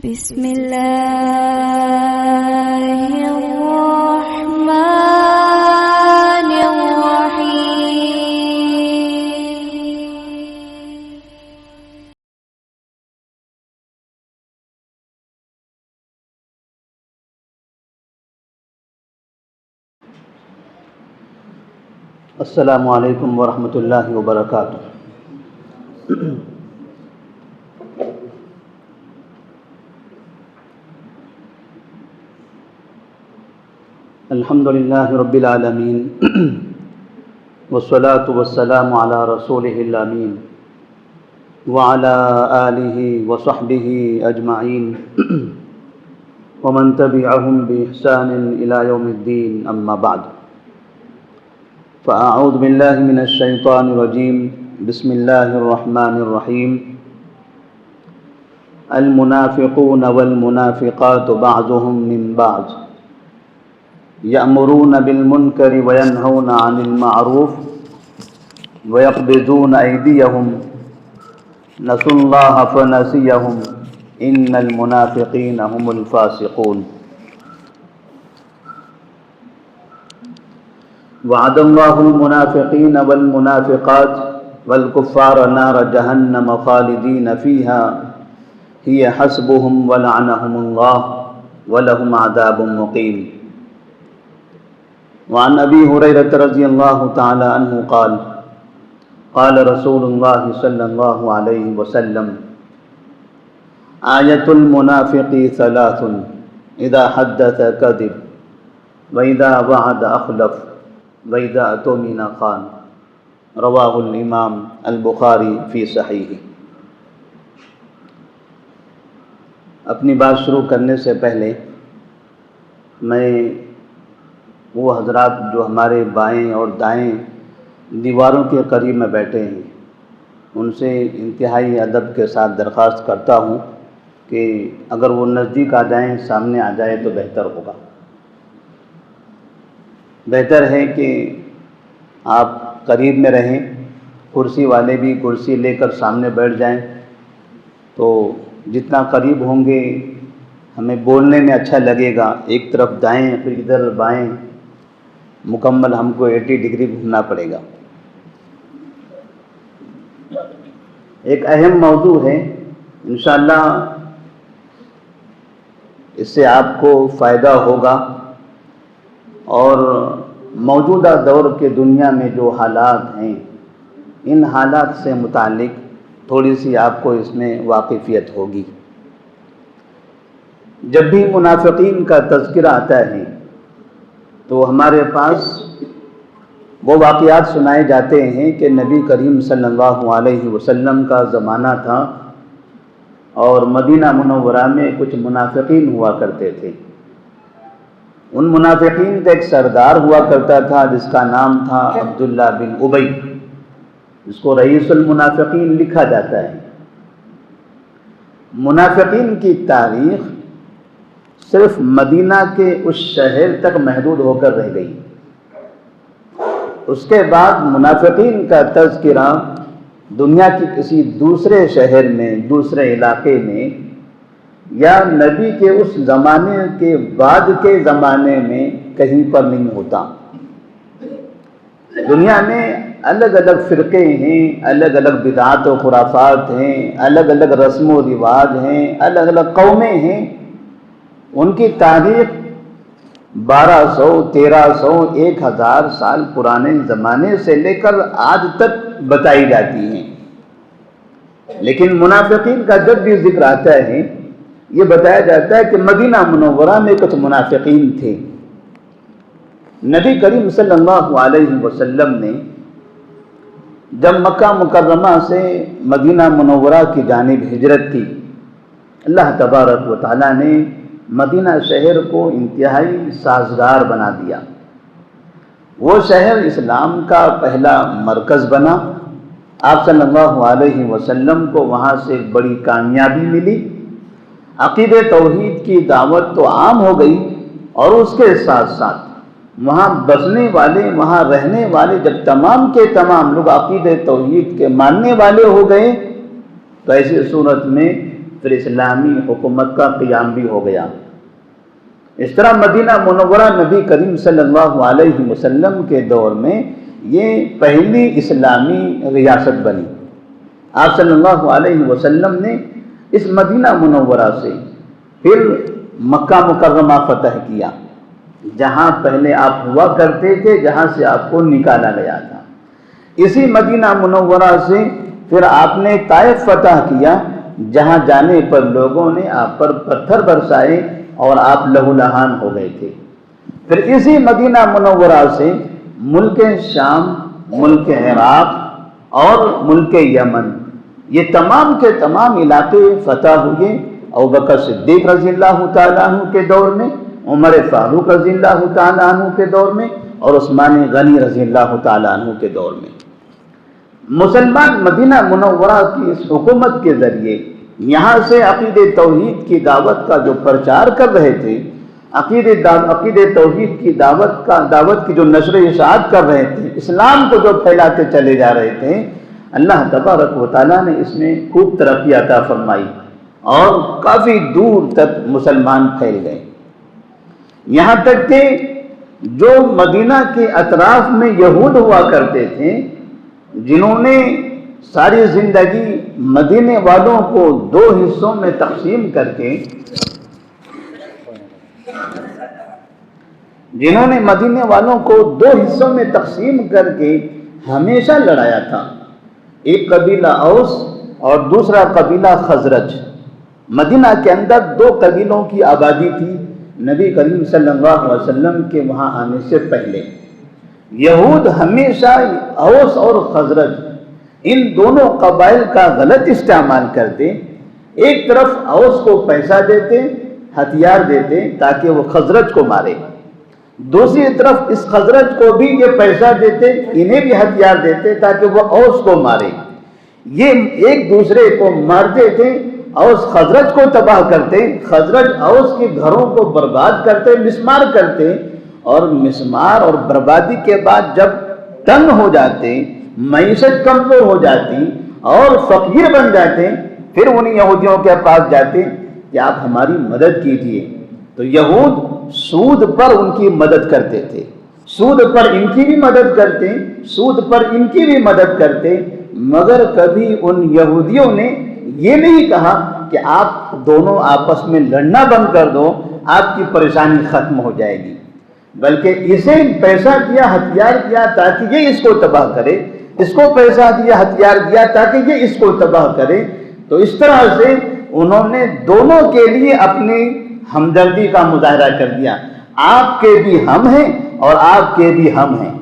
بسم الله الرحمن الرحيم. السلام علیکم ورحمۃ اللہ وبرکاتہ. الحمد للہ رب العالمین والصلاة والسلام علی رسولہ الامین وعلی آلہ وصحبہ اجمعین ومن تبعہم بإحسان الی یوم الدین. اما بعد فاعوذ باللہ من الشیطان الرجیم. بسم اللہ الرحمن الرحیم. المنافقون والمنافقات بعضهم من بعض يأمرون بالمنكر وينهون عن المعروف ويقبضون أيديهم نسوا الله فنسيهم إن المنافقين هم الفاسقون. وعد الله المنافقين والمنافقات والكفار نار جهنم خالدين فيها هي حسبهم ولعنهم الله ولهم عذاب مقيم. وعن ابی ہریرہ رضی اللہ تعالی عنہ قال قال رسول اللہ صلی اللہ علیہ وسلم آیۃ المنافق ثلاث اذا حدث کذب واذا وعد اخلف واذا اؤتمن خان. رواہ الامام البخاری فی صحیحہ. اپنی بات شروع کرنے سے پہلے میں وہ حضرات جو ہمارے بائیں اور دائیں دیواروں کے قریب میں بیٹھے ہیں ان سے انتہائی ادب کے ساتھ درخواست کرتا ہوں کہ اگر وہ نزدیک آ جائیں، سامنے آ جائے تو بہتر ہوگا. بہتر ہے کہ آپ قریب میں رہیں. کرسی والے بھی کرسی لے کر سامنے بیٹھ جائیں تو جتنا قریب ہوں گے ہمیں بولنے میں اچھا لگے گا. ایک طرف دائیں پھر ادھر بائیں، مکمل ہم کو 80 ڈگری گھومنا پڑے گا. ایک اہم موضوع ہے، انشاءاللہ اس سے آپ کو فائدہ ہوگا. اور موجودہ دور کے دنیا میں جو حالات ہیں ان حالات سے متعلق تھوڑی سی آپ کو اس میں واقفیت ہوگی. جب بھی منافقین کا تذکرہ آتا ہے تو ہمارے پاس وہ واقعات سنائے جاتے ہیں کہ نبی کریم صلی اللہ علیہ وسلم کا زمانہ تھا اور مدینہ منورہ میں کچھ منافقین ہوا کرتے تھے. ان منافقین کا ایک سردار ہوا کرتا تھا جس کا نام تھا عبداللہ بن ابی، جس کو رئیس المنافقین لکھا جاتا ہے. منافقین کی تاریخ صرف مدینہ کے اس شہر تک محدود ہو کر رہ گئی. اس کے بعد منافقین کا تذکرہ دنیا کی کسی دوسرے شہر میں، دوسرے علاقے میں یا نبی کے اس زمانے کے بعد کے زمانے میں کہیں پر نہیں ہوتا. دنیا میں الگ الگ فرقے ہیں، الگ الگ بدعات و خرافات ہیں، الگ الگ رسم و رواج ہیں، الگ الگ قومیں ہیں. ان کی تاریخ 1200، 1300، 1000 سال پرانے زمانے سے لے کر آج تک بتائی جاتی ہیں. لیکن منافقین کا جب بھی ذکر آتا ہے یہ بتایا جاتا ہے کہ مدینہ منورہ میں کچھ منافقین تھے. نبی کریم صلی اللہ علیہ وسلم نے جب مکہ مکرمہ سے مدینہ منورہ کی جانب ہجرت کی، اللہ تبارک و تعالیٰ نے مدینہ شہر کو انتہائی سازگار بنا دیا. وہ شہر اسلام کا پہلا مرکز بنا. آپ صلی اللہ علیہ وسلم کو وہاں سے ایک بڑی کامیابی ملی. عقیدہ توحید کی دعوت تو عام ہو گئی اور اس کے ساتھ ساتھ وہاں بسنے والے، وہاں رہنے والے جب تمام کے تمام لوگ عقیدہ توحید کے ماننے والے ہو گئے تو ایسی صورت میں پھر اسلامی حکومت کا قیام بھی ہو گیا۔ اس طرح مدینہ منورہ نبی کریم صلی اللہ علیہ وسلم کے دور میں یہ پہلی اسلامی ریاست بنی۔ آپ صلی اللہ علیہ وسلم نے اس مدینہ منورہ سے پھر مکہ مکرمہ فتح کیا، جہاں پہلے آپ ہوا کرتے تھے، جہاں سے آپ کو نکالا گیا تھا۔ اسی مدینہ منورہ سے پھر آپ نے طائف فتح کیا، جہاں جانے پر لوگوں نے آپ پر پتھر برسائے اور آپ لہو لہان ہو گئے تھے۔ پھر اسی مدینہ منورہ سے ملک شام، ملک عراق اور ملک یمن، یہ تمام کے تمام علاقے فتح ہوئے۔ ابوبکر صدیق رضی اللہ تعالیٰ عنہ کے دور میں، عمر فاروق رضی اللہ تعالیٰ عنہ کے دور میں، اور عثمان غنی رضی اللہ تعالیٰ عنہ کے دور میں مسلمان مدینہ منورہ کی اس حکومت کے ذریعے یہاں سے عقید توحید کی دعوت کا جو پرچار کر رہے تھے، عقید توحید کی دعوت کی جو نشر و اشاعت کر رہے تھے، اسلام کو جو پھیلاتے چلے جا رہے تھے، اللہ تبارک و تعالیٰ نے اس میں خوب ترقی عطا فرمائی اور کافی دور تک مسلمان پھیل گئے، یہاں تک کہ جو مدینہ کے اطراف میں یہود ہوا کرتے تھے، جنہوں نے ساری زندگی مدینے والوں کو دو حصوں میں تقسیم کر کے ہمیشہ لڑایا تھا، ایک قبیلہ اوس اور دوسرا قبیلہ خزرج۔ مدینہ کے اندر دو قبیلوں کی آبادی تھی نبی کریم صلی اللہ علیہ وسلم کے وہاں آنے سے پہلے۔ یہود ہمیشہ اوس اور خزرج ان دونوں قبائل کا غلط استعمال کرتے، ایک طرف اوس کو پیسہ دیتے، ہتھیار دیتے تاکہ وہ خزرج کو مارے، دوسری طرف اس خزرج کو بھی یہ پیسہ دیتے، انہیں بھی ہتھیار دیتے تاکہ وہ اوس کو مارے۔ یہ ایک دوسرے کو مارتے تھے، اوس خزرج کو تباہ کرتے، خزرج اوس کے گھروں کو برباد کرتے، مسمار کرتے، اور مسمار اور بربادی کے بعد جب تنگ ہو جاتے، معیشت کمزور ہو جاتی اور فقیر بن جاتے، پھر ان یہودیوں کے پاس جاتے کہ آپ ہماری مدد کیجیے۔ تو یہود سود پر ان کی مدد کرتے تھے، سود پر ان کی بھی مدد کرتے، سود پر ان کی بھی مدد کرتے، مگر کبھی ان یہودیوں نے یہ نہیں کہا کہ آپ دونوں آپس میں لڑنا بند کر دو، آپ کی پریشانی ختم ہو جائے گی، بلکہ اسے پیسہ دیا، ہتھیار دیا تاکہ یہ اس کو تباہ کرے، اس کو پیسہ دیا، ہتھیار دیا تاکہ یہ اس کو تباہ کرے۔ تو اس طرح سے انہوں نے دونوں کے لیے اپنی ہمدردی کا مظاہرہ کر دیا، آپ کے بھی ہم ہیں اور آپ کے بھی ہم ہیں۔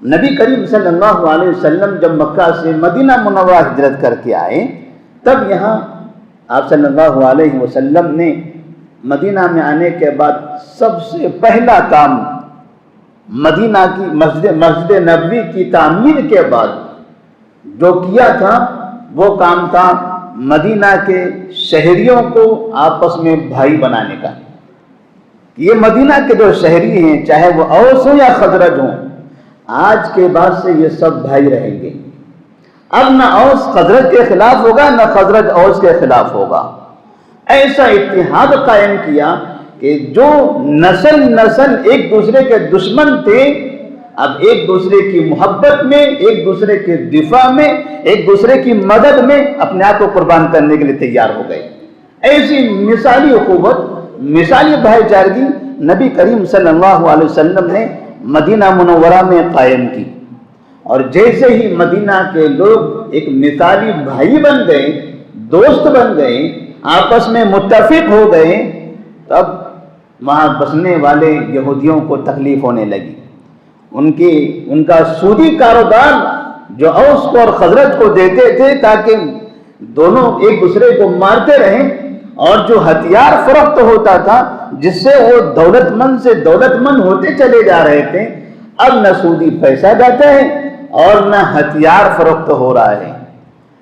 نبی کریم صلی اللہ علیہ وسلم جب مکہ سے مدینہ منورہ ہجرت کر کے آئے، تب یہاں آپ صلی اللہ علیہ وسلم نے مدینہ میں آنے کے بعد سب سے پہلا کام مدینہ کی مسجد نبوی کی تعمیر کے بعد جو کیا تھا، وہ کام تھا مدینہ کے شہریوں کو آپس میں بھائی بنانے کا۔ یہ مدینہ کے جو شہری ہیں، چاہے وہ اوس ہوں یا خزرج ہوں، آج کے بعد سے یہ سب بھائی رہیں گے۔ اب نہ اوس خزرج کے خلاف ہوگا، نہ خزرج اوس کے خلاف ہوگا۔ ایسا اتحاد قائم کیا کہ جو نسل ایک دوسرے کے دشمن تھے، اب ایک دوسرے کی محبت میں، ایک دوسرے کے دفاع میں، ایک دوسرے کی مدد میں اپنے آپ کو قربان کرنے کے لیے تیار ہو گئے۔ ایسی مثالی اخوت، مثالی بھائی چارگی نبی کریم صلی اللہ علیہ وسلم نے مدینہ منورہ میں قائم کی، اور جیسے ہی مدینہ کے لوگ ایک مثالی بھائی بن گئے، دوست بن گئے، آپس میں متفق ہو گئے، تب وہاں بسنے والے یہودیوں کو تکلیف ہونے لگی۔ ان کا سودی کاروبار جو اوس کو اور خزرج کو دیتے تھے تاکہ دونوں ایک دوسرے کو مارتے رہیں، اور جو ہتھیار فروخت ہوتا تھا جس سے وہ دولت مند سے دولت مند ہوتے چلے جا رہے تھے، اب نہ سودی پیسہ جاتا ہے اور نہ ہتھیار فروخت ہو رہا ہے۔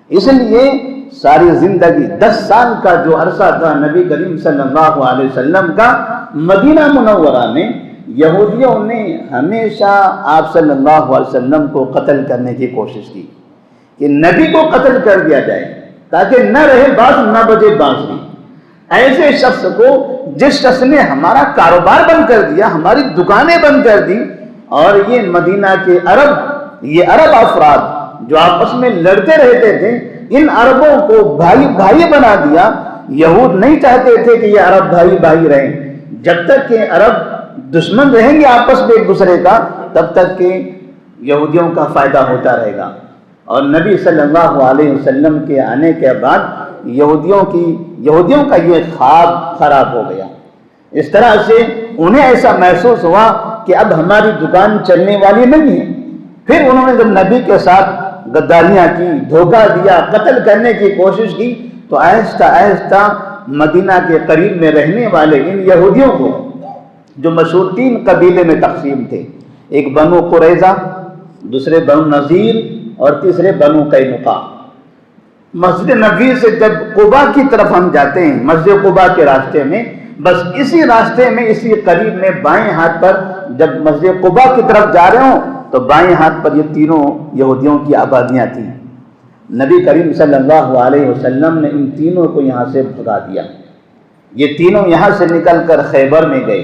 اس لیے ساری زندگی 10 سال کا جو عرصہ تھا نبی کریم صلی اللہ علیہ وسلم کا، مدینہ منورہ میں یہودیوں نے ہمیشہ آپ صلی اللہ علیہ وسلم کو قتل کرنے کی کوشش کی کہ نبی کو قتل کر دیا جائے، تاکہ نہ رہے باز نہ بجے بانسری۔ ایسے شخص کو جس شخص نے ہمارا کاروبار بند کر دیا، ہماری دکانیں بند کر دی، اور یہ مدینہ کے یہ عرب افراد جو آپس میں لڑتے رہتے تھے، ان عربوں کو بھائی بھائی بنا دیا۔ یہود نہیں چاہتے تھے کہ یہ عرب بھائی بھائی رہیں، جب تک کہ عرب دشمن رہیں گے آپس میں ایک دوسرے کا، تب تک کہ یہودیوں کا فائدہ ہوتا رہے گا۔ اور نبی صلی اللہ علیہ وسلم کے آنے کے بعد یہودیوں کا یہ خواب خراب ہو گیا۔ اس طرح سے انہیں ایسا محسوس ہوا کہ اب ہماری دکان چلنے والی نہیں ہے۔ پھر انہوں نے جب نبی کے ساتھ غداریاں کی، دھوکہ دیا، قتل کرنے کی کوشش کی، تو آہستہ آہستہ مدینہ کے قریب میں رہنے والے ان یہودیوں کو، جو مشہور 3 قبیلے میں تقسیم تھے، ایک بنو قریظہ، دوسرے بنو نذیر اور تیسرے بنو قینقاع، مسجد نبوی سے جب قباء کی طرف ہم جاتے ہیں، مسجد قباء کے راستے میں، بس اسی راستے میں، اسی قریب میں بائیں ہاتھ پر جب مسجد قباء کی طرف جا رہے ہوں تو بائیں ہاتھ پر یہ تینوں یہودیوں کی آبادیاں تھیں۔ نبی کریم صلی اللہ علیہ وسلم نے ان تینوں کو یہاں سے بھگا دیا۔ یہ تینوں یہاں سے نکل کر خیبر میں گئے۔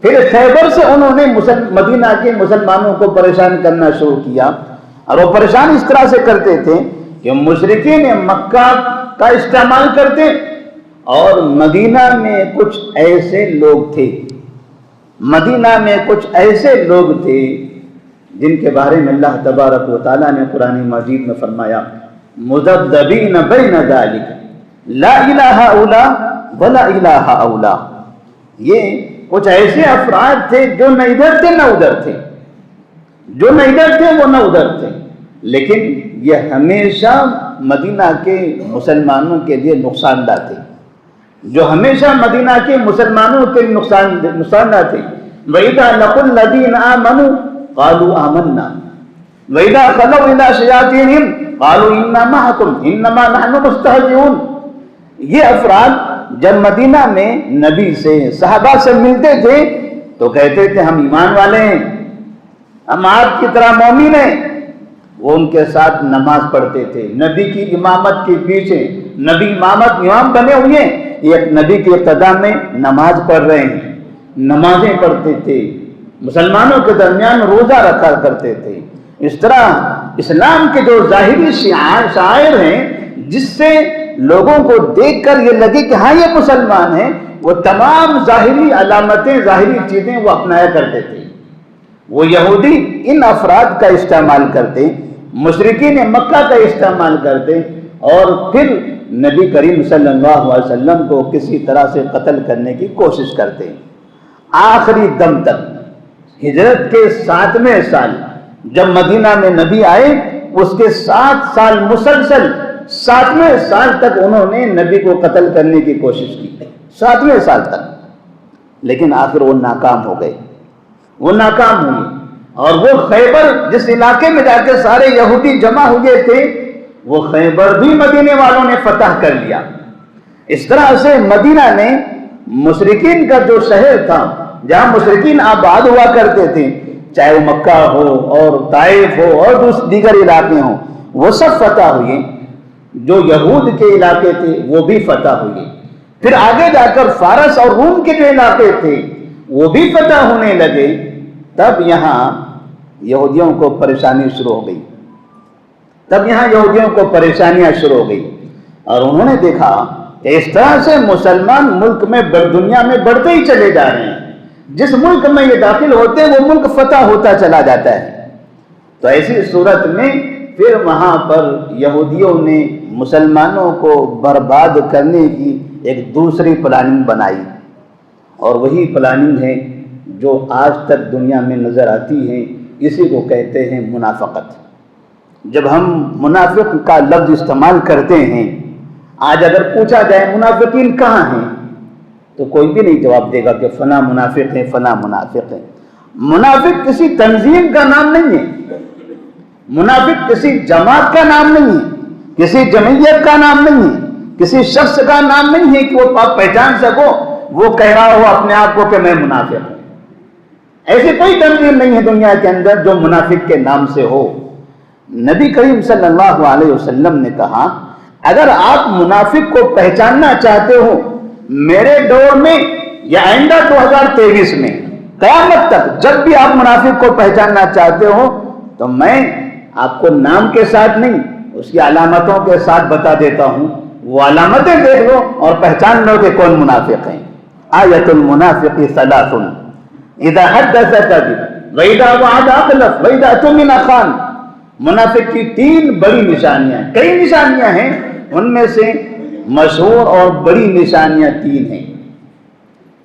پھر خیبر سے انہوں نے مدینہ کے مسلمانوں کو پریشان کرنا شروع کیا، اور وہ پریشان اس طرح سے کرتے تھے کہ مشرکین مکہ کا استعمال کرتے، اور مدینہ میں کچھ ایسے لوگ تھے، جن کے بارے میں اللہ تبارک و تعالیٰ نے قرآن مجید میں فرمایا، مذبذبین بین ذالک لا الہ الا ولا الہ اولا۔ یہ کچھ ایسے افراد تھے جو نہ ادھر تھے نہ ادھر تھے، جو نہ ادھر تھے وہ نہ ادھر تھے، لیکن یہ ہمیشہ مدینہ کے مسلمانوں کے لیے نقصان دہ تھے، جو ہمیشہ مدینہ کے مسلمانوں کے لیے نقصان دہ تھے۔ وَإِذَا لَقُوا الَّذِينَ آمَنُوا قَالُوا آمَنَّا وَإِذَا خَلَوْا إِلَىٰ شَيَاطِینِهِمْ قَالُوا إِنَّا مَعَكُمْ إِنَّمَا نَحْنُ مُسْتَهْزِئُونَ۔ یہ افراد جب مدینہ میں نبی سے، صحابہ سے ملتے تھے تو کہتے تھے ہم ایمان والے ہیں، ہم آپ کی طرح مومن ہیں۔ وہ ان کے ساتھ نماز پڑھتے تھے، نبی کی امامت کے پیچھے، نبی امام بنے ہوئے، یہ نبی کے اقتداء میں نماز پڑھ رہے ہیں، نمازیں پڑھتے تھے، مسلمانوں کے درمیان روزہ رکھا کرتے تھے۔ اس طرح اسلام کے جو ظاہری شعائر ہیں، جس سے لوگوں کو دیکھ کر یہ لگے کہ ہاں یہ مسلمان ہیں، وہ تمام ظاہری علامتیں، ظاہری چیزیں وہ اپنایا کرتے تھے۔ وہ یہودی ان افراد کا استعمال کرتے، مشرکین مکہ کا استعمال کرتے، اور پھر نبی کریم صلی اللہ علیہ وسلم کو کسی طرح سے قتل کرنے کی کوشش کرتے۔ آخری دم تک، ہجرت کے 7ویں سال جب مدینہ میں نبی آئے، اس کے 7 سال مسلسل، 7ویں سال تک انہوں نے نبی کو قتل کرنے کی کوشش کی، 7ویں سال تک، لیکن آخر وہ ناکام ہو گئے، وہ ناکام ہوئے۔ اور وہ خیبر، جس علاقے میں جا کے سارے یہودی جمع ہوئے تھے، وہ خیبر بھی مدینے والوں نے فتح کر لیا۔ اس طرح سے مدینہ نے مشرکین کا جو شہر تھا، جہاں مشرکین آباد ہوا کرتے تھے، چاہے وہ مکہ ہو اور طائف ہو اور دیگر علاقے ہوں، وہ سب فتح ہوئے۔ جو یہود کے علاقے تھے وہ بھی فتح ہوئے۔ پھر آگے جا کر فارس اور روم کے جو علاقے تھے وہ بھی فتح ہونے لگے۔ تب یہاں یہودیوں کو پریشانی شروع ہو گئی، پریشانیاں شروع ہو گئی، اور انہوں نے دیکھا کہ اس طرح سے مسلمان ملک میں، دنیا میں بڑھتے ہی چلے جا رہے ہیں، جس ملک میں یہ داخل ہوتے ہیں وہ ملک فتح ہوتا چلا جاتا ہے۔ تو ایسی صورت میں پھر وہاں پر یہودیوں نے مسلمانوں کو برباد کرنے کی ایک دوسری پلاننگ بنائی، اور وہی پلاننگ ہے جو آج تک دنیا میں نظر آتی ہے۔ اسی کو کہتے ہیں منافقت۔ جب ہم منافق کا لفظ استعمال کرتے ہیں، آج اگر پوچھا جائے منافقین کہاں ہیں، تو کوئی بھی نہیں جواب دے گا کہ فلاں منافق ہے، فلاں منافق ہے۔ منافق کسی تنظیم کا نام نہیں ہے، منافق کسی جماعت کا نام نہیں ہے، کسی جمعیت کا نام نہیں ہے، کسی شخص کا نام نہیں ہے کہ وہ پہچان سکو، وہ کہہ رہا ہو اپنے آپ کو کہ میں منافق ہوں۔ ایسی کوئی تنظیم نہیں ہے دنیا کے اندر جو منافق کے نام سے ہو۔ نبی کریم صلی اللہ علیہ وسلم نے کہا اگر آپ منافق کو پہچاننا چاہتے ہو میرے دور میں یا آئندہ 2023 میں قیامت تک جب بھی آپ منافق کو پہچاننا چاہتے ہو تو میں آپ کو نام کے ساتھ نہیں اس کی علامتوں کے ساتھ بتا دیتا ہوں. وہ علامتیں دیکھ لو اور پہچان لو کہ کون منافق ہیں. آیت المنافق ثلاث اذا حدث كذب واذا وعد اخلف واذا اؤتمن خان. منافق کی 3 بڑی نشانیاں، کئی نشانیاں ہیں، ان میں سے مشہور اور بڑی نشانیاں 3 ہیں.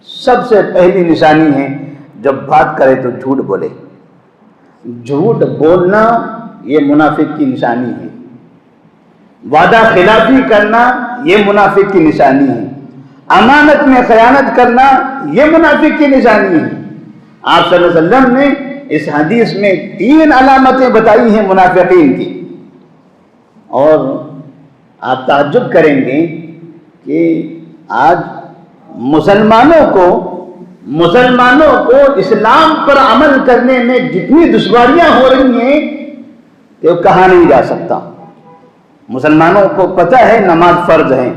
سب سے پہلی نشانی ہے جب بات کرے تو جھوٹ بولے. جھوٹ بولنا یہ منافق کی نشانی ہے. وعدہ خلافی کرنا یہ منافق کی نشانی ہے. امانت میں خیانت کرنا یہ منافق کی نشانی ہے. آپ صلی اللہ علیہ وسلم نے اس حدیث میں 3 علامتیں بتائی ہیں منافقین کی. اور آپ تعجب کریں گے کہ آج مسلمانوں کو اسلام پر عمل کرنے میں جتنی دشواریاں ہو رہی ہیں کہ وہ کہا نہیں جا سکتا. مسلمانوں کو پتہ ہے نماز فرض ہے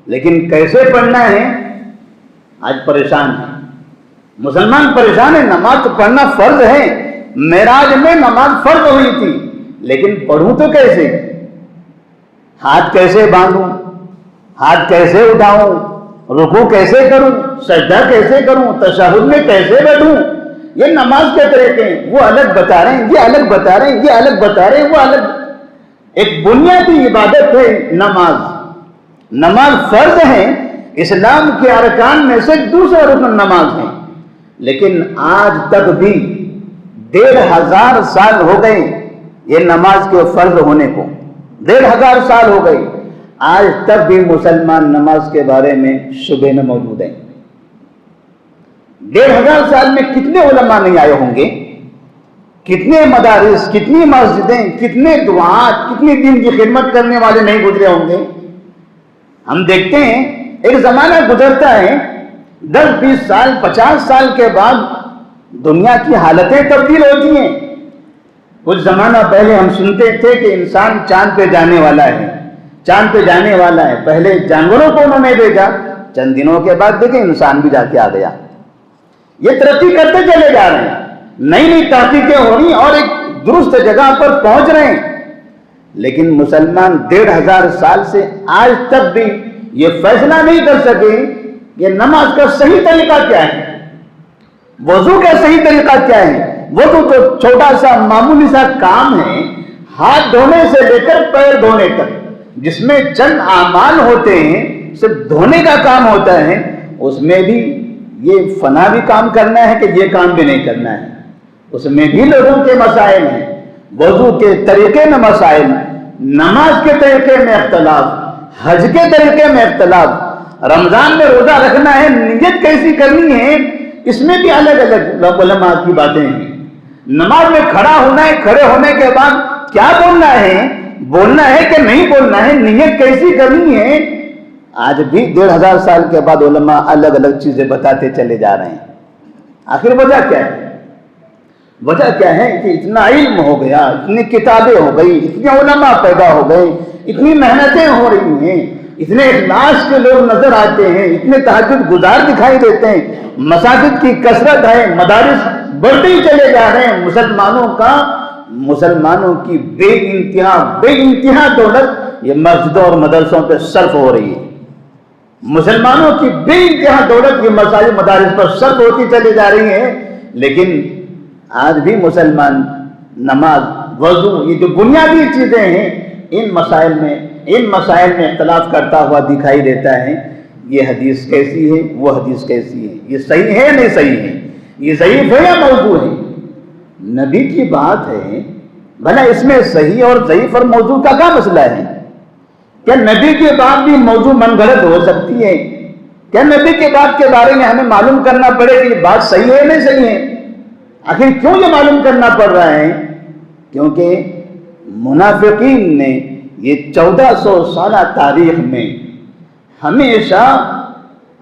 لیکن کیسے پڑھنا ہے آج پریشان ہے. مسلمان پریشان ہے. نماز تو پڑھنا فرض ہے، معراج میں نماز فرض ہوئی تھی لیکن پڑھوں تو کیسے؟ ہاتھ کیسے باندھوں، ہاتھ کیسے اٹھاؤں، رکوع کیسے کروں، سجدہ کیسے کروں، تشہد میں کیسے بیٹھوں؟ یہ نماز کے طریقے ہیں. وہ الگ بتا رہے ہیں، یہ الگ بتا رہے ہیں، یہ الگ بتا رہے ہیں، وہ الگ. ایک بنیادی عبادت ہے نماز. نماز فرض ہے، اسلام کے ارکان میں سے دوسرا رکن نماز ہے. لیکن آج تک بھی 1500 سال ہو گئے یہ نماز کے فرض ہونے کو. 1500 سال ہو گئے، آج تک بھی مسلمان نماز کے بارے میں شبہ میں موجود ہیں. 1500 سال میں کتنے علماء نہیں آئے ہوں گے، کتنے مدارس، کتنی مسجدیں، کتنے دعات، کتنی دین کی خدمت کرنے والے نہیں گزرے ہوں گے. ہم دیکھتے ہیں ایک زمانہ گزرتا ہے، 10-20 سال 50 سال کے بعد دنیا کی حالتیں تبدیل ہوتی ہیں. کچھ زمانہ پہلے ہم سنتے تھے کہ انسان چاند پہ جانے والا ہے، چاند پہ جانے والا ہے. پہلے جانوروں کو انہوں نے بھیجا، چند دنوں کے بعد دیکھیں انسان بھی جا کے آ گیا. یہ ترقی کرتے چلے جا رہے ہیں، نئی نئی تحقیقیں ہو رہی اور ایک درست جگہ پر پہنچ رہے ہیں. لیکن مسلمان 1500 سال سے آج تک بھی یہ فیصلہ نہیں کر سکے کہ نماز کا صحیح طریقہ کیا ہے، وضو کا صحیح طریقہ کیا ہے. وضو تو چھوٹا سا معمولی سا کام ہے، ہاتھ دھونے سے لے کر پیر دھونے تک، جس میں چند اعمال ہوتے ہیں، صرف دھونے کا کام ہوتا ہے. اس میں بھی یہ فنا بھی کام کرنا ہے کہ یہ کام بھی نہیں کرنا ہے. اس میں بھی لوگوں کے مسائل ہیں. وضو کے طریقے میں مسائل، نماز کے طریقے میں اختلاف، حج کے طریقے میں اختلاف، رمضان میں روزہ رکھنا ہے، نیت کیسی کرنی ہے، اس میں بھی الگ الگ علماء کی باتیں ہیں. نماز میں کھڑا ہونا ہے، کھڑے ہونے کے بعد کیا بولنا ہے کہ نہیں بولنا ہے، نیت کیسی کرنی ہے. آج بھی 1500 سال کے بعد علماء الگ الگ چیزیں بتاتے چلے جا رہے ہیں. آخر وجہ کیا ہے؟ وجہ کیا ہے کہ اتنا علم ہو گیا، اتنی کتابیں ہو گئی، اتنے علماء پیدا ہو گئے، اتنی محنتیں ہو رہی ہیں، اتنے اخلاص کے لوگ نظر آتے ہیں، اتنے تہجد گزار دکھائی دیتے ہیں، مساجد کی کثرت ہے، مدارس بڑھتے ہی چلے جا رہے ہیں. مسلمانوں کی بے انتہا دولت یہ مسجدوں اور مدرسوں پہ صرف ہو رہی ہے. مسلمانوں کی بے انتہا دولت یہ مساجد مدارس پر صرف ہوتی چلی جا رہی ہے. لیکن آج بھی مسلمان نماز، وضو، یہ جو بنیادی چیزیں ہیں، ان مسائل میں اختلاف کرتا ہوا دکھائی دیتا ہے. یہ حدیث کیسی ہے، وہ حدیث کیسی ہے، یہ صحیح ہے نہیں صحیح ہے، یہ ضعیف ہے یا موضوع ہے. نبی کی بات ہے، بھلا اس میں صحیح اور ضعیف اور موضوع کا کیا مسئلہ ہے؟ کیا نبی کی بات بھی موضوع من گھڑت ہو سکتی ہے؟ کیا نبی کی بات کے بارے میں ہمیں معلوم کرنا پڑے کہ یہ بات صحیح ہے نہیں صحیح ہے؟ آخر کیوں یہ معلوم کرنا پڑ رہا ہے؟ کیونکہ منافقین نے یہ 1400 سالہ تاریخ میں ہمیشہ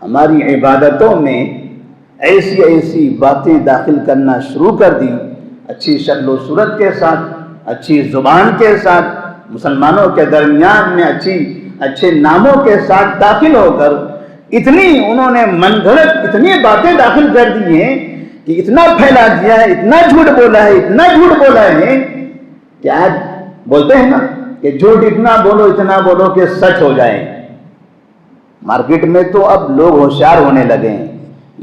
ہماری عبادتوں میں ایسی باتیں داخل کرنا شروع کر دی، اچھی شکل و صورت کے ساتھ، اچھی زبان کے ساتھ، مسلمانوں کے درمیان میں اچھے ناموں کے ساتھ داخل ہو کر اتنی انہوں نے من گھڑت اتنی باتیں داخل کر دی ہیں کہ اتنا پھیلا دیا ہے، اتنا جھوٹ بولا ہے، اتنا جھوٹ بولا ہے کہ آج بولتے ہیں نا کہ جھوٹ اتنا بولو کہ سچ ہو جائے۔ مارکیٹ میں تو اب لوگ ہوشیار ہونے لگے ہیں،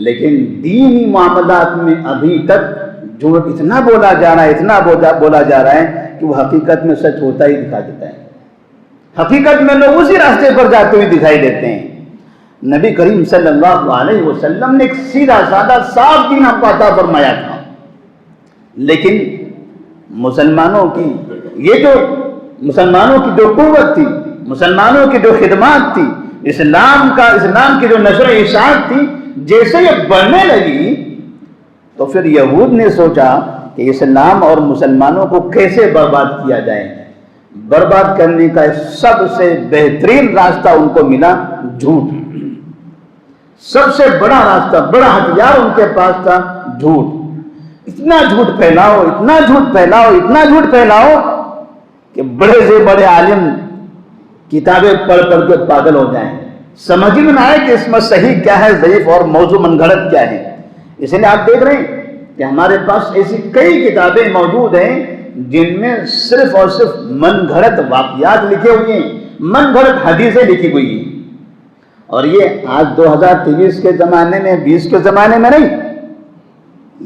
لیکن دینی معاملات میں ابھی تک جھوٹ اتنا بولا جا رہا ہے، اتنا بولا جا رہا ہے کہ وہ حقیقت میں سچ ہوتا ہی دکھا دیتا ہے۔ حقیقت میں لوگ اسی راستے پر جاتے ہوئے دکھائی دیتے ہیں۔ نبی کریم صلی اللہ علیہ وسلم نے ایک سیدھا سادہ صاف دین ہم کو عطا فرمایا تھا، لیکن مسلمانوں کی جو قوت تھی، مسلمانوں کی جو خدمات تھی، اسلام کی جو نشر و اشاعت تھی، جیسے یہ بڑھنے لگی تو پھر یہود نے سوچا کہ اسلام اور مسلمانوں کو کیسے برباد کیا جائے۔ برباد کرنے کا سب سے بہترین راستہ ان کو ملا جھوٹ۔ سب سے بڑا راستہ، بڑا ہتھیار ان کے پاس تھا جھوٹ۔ اتنا جھوٹ پھیلاؤ، اتنا جھوٹ پھیلاؤ، اتنا جھوٹ پھیلاؤ کہ بڑے سے بڑے عالم کتابیں پڑھ کر کے پاگل ہو جائیں، سمجھ میں نہ آئے کہ اس میں صحیح کیا ہے، ضعیف اور موضوع من گھڑت کیا ہے۔ اس لیے آپ دیکھ رہے ہیں کہ ہمارے پاس ایسی کئی کتابیں موجود ہیں جن میں صرف اور صرف من گھڑت واقعات لکھے ہوئے ہیں، من گھڑت حدیثیں لکھی ہوئی ہیں۔ اور یہ آج 2023 کے زمانے میں، 20 کے زمانے میں نہیں،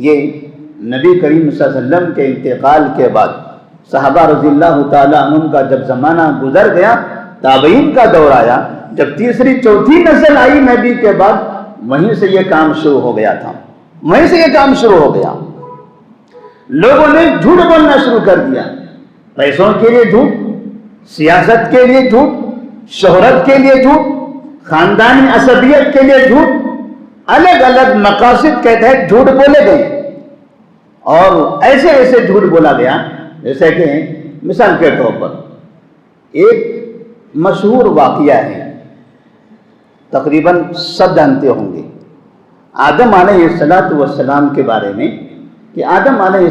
یہ نبی کریم صلی اللہ علیہ وسلم کے انتقال کے بعد صحابہ رضی اللہ تعالیٰ عنہ کا جب زمانہ گزر گیا، تابعین کا دور آیا، جب تیسری چوتھی نسل آئی نبی کے بعد، وہیں سے یہ کام شروع ہو گیا تھا، وہیں سے یہ کام شروع ہو گیا۔ لوگوں نے جھوٹ بولنا شروع کر دیا، پیسوں کے لیے جھوٹ، سیاست کے لیے جھوٹ، شہرت کے لیے جھوٹ، خاندانی عصبیت کے لیے جھوٹ، الگ الگ مقاصد کے تحت جھوٹ بولے گئے۔ اور ایسے ایسے جھوٹ بولا گیا، جیسے کہ مثال کے طور پر ایک مشہور واقعہ ہے، تقریباً سب جانتے ہوں گے، آدم علیہ السلام کے بارے میں، کہ آدم علیہ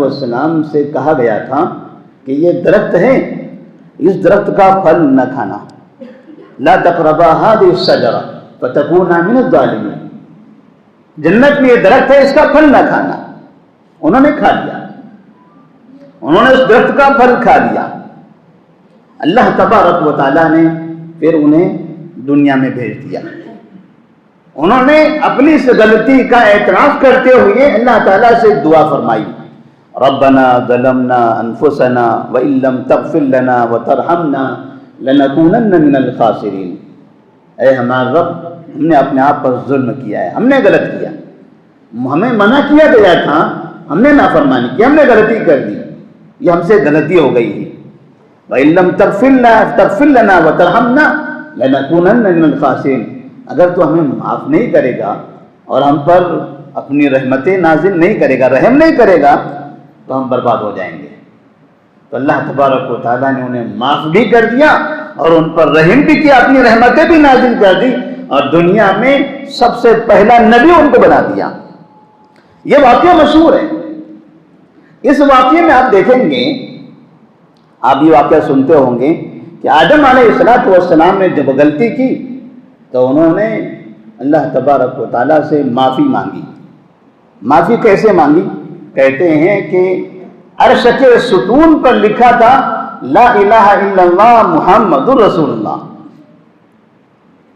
السلام سے کہا گیا تھا کہ یہ درخت ہے، اس درخت کا پھل نہ کھانا، لا تقربا هذه الشجرة فتكونا من الظالمين، جنت میں یہ درخت ہے، اس کا پھل نہ کھانا۔ انہوں نے کھا لیا، انہوں نے اس درخت کا پھل کھا لیا۔ اللہ تبارک و تعالیٰ نے پھر انہیں دنیا میں بھیج دیا۔ انہوں نے اپنی اس غلطی کا اعتراف کرتے ہوئے اللہ تعالیٰ سے دعا فرمائی، ربنا ظلمنا انفسنا وان لم تغفر لنا وترحمنا لنکونن من الخاسرین، اے ہمارا رب، ہم نے اپنے آپ پر ظلم کیا ہے، ہم نے غلط کیا، ہمیں منع کیا گیا تھا، ہم نے نافرمانی کی، ہم نے غلطی کر دی، یہ ہم سے غلطی ہو گئی ہے۔ وَإِن لَمْ تَغْفِرْ لَنَا وَتَرْحَمْنَا لَنَكُونَنَّ مِنَ الْخَاسِرِينَ، اگر تو ہمیں معاف نہیں کرے گا اور ہم پر اپنی رحمتیں نازل نہیں کرے گا، رحم نہیں کرے گا، تو ہم برباد ہو جائیں گے۔ تو اللہ تبارک و تعالیٰ نے انہیں معاف بھی کر دیا اور ان پر رحم بھی کیا، اپنی رحمتیں بھی نازل کر دی، اور دنیا میں سب سے پہلا نبی ان کو بنا دیا۔ یہ واقعہ مشہور ہے۔ اس واقعے میں آپ دیکھیں گے، آپ یہ واقعہ سنتے ہوں گے کہ آدم علیہ السلام نے جب غلطی کی تو انہوں نے اللہ تبارک و تعالیٰ سے معافی مانگی۔ معافی کیسے مانگی؟ کہتے ہیں کہ عرش کے ستون پر لکھا تھا لا الہ الا اللہ محمد رسول اللہ،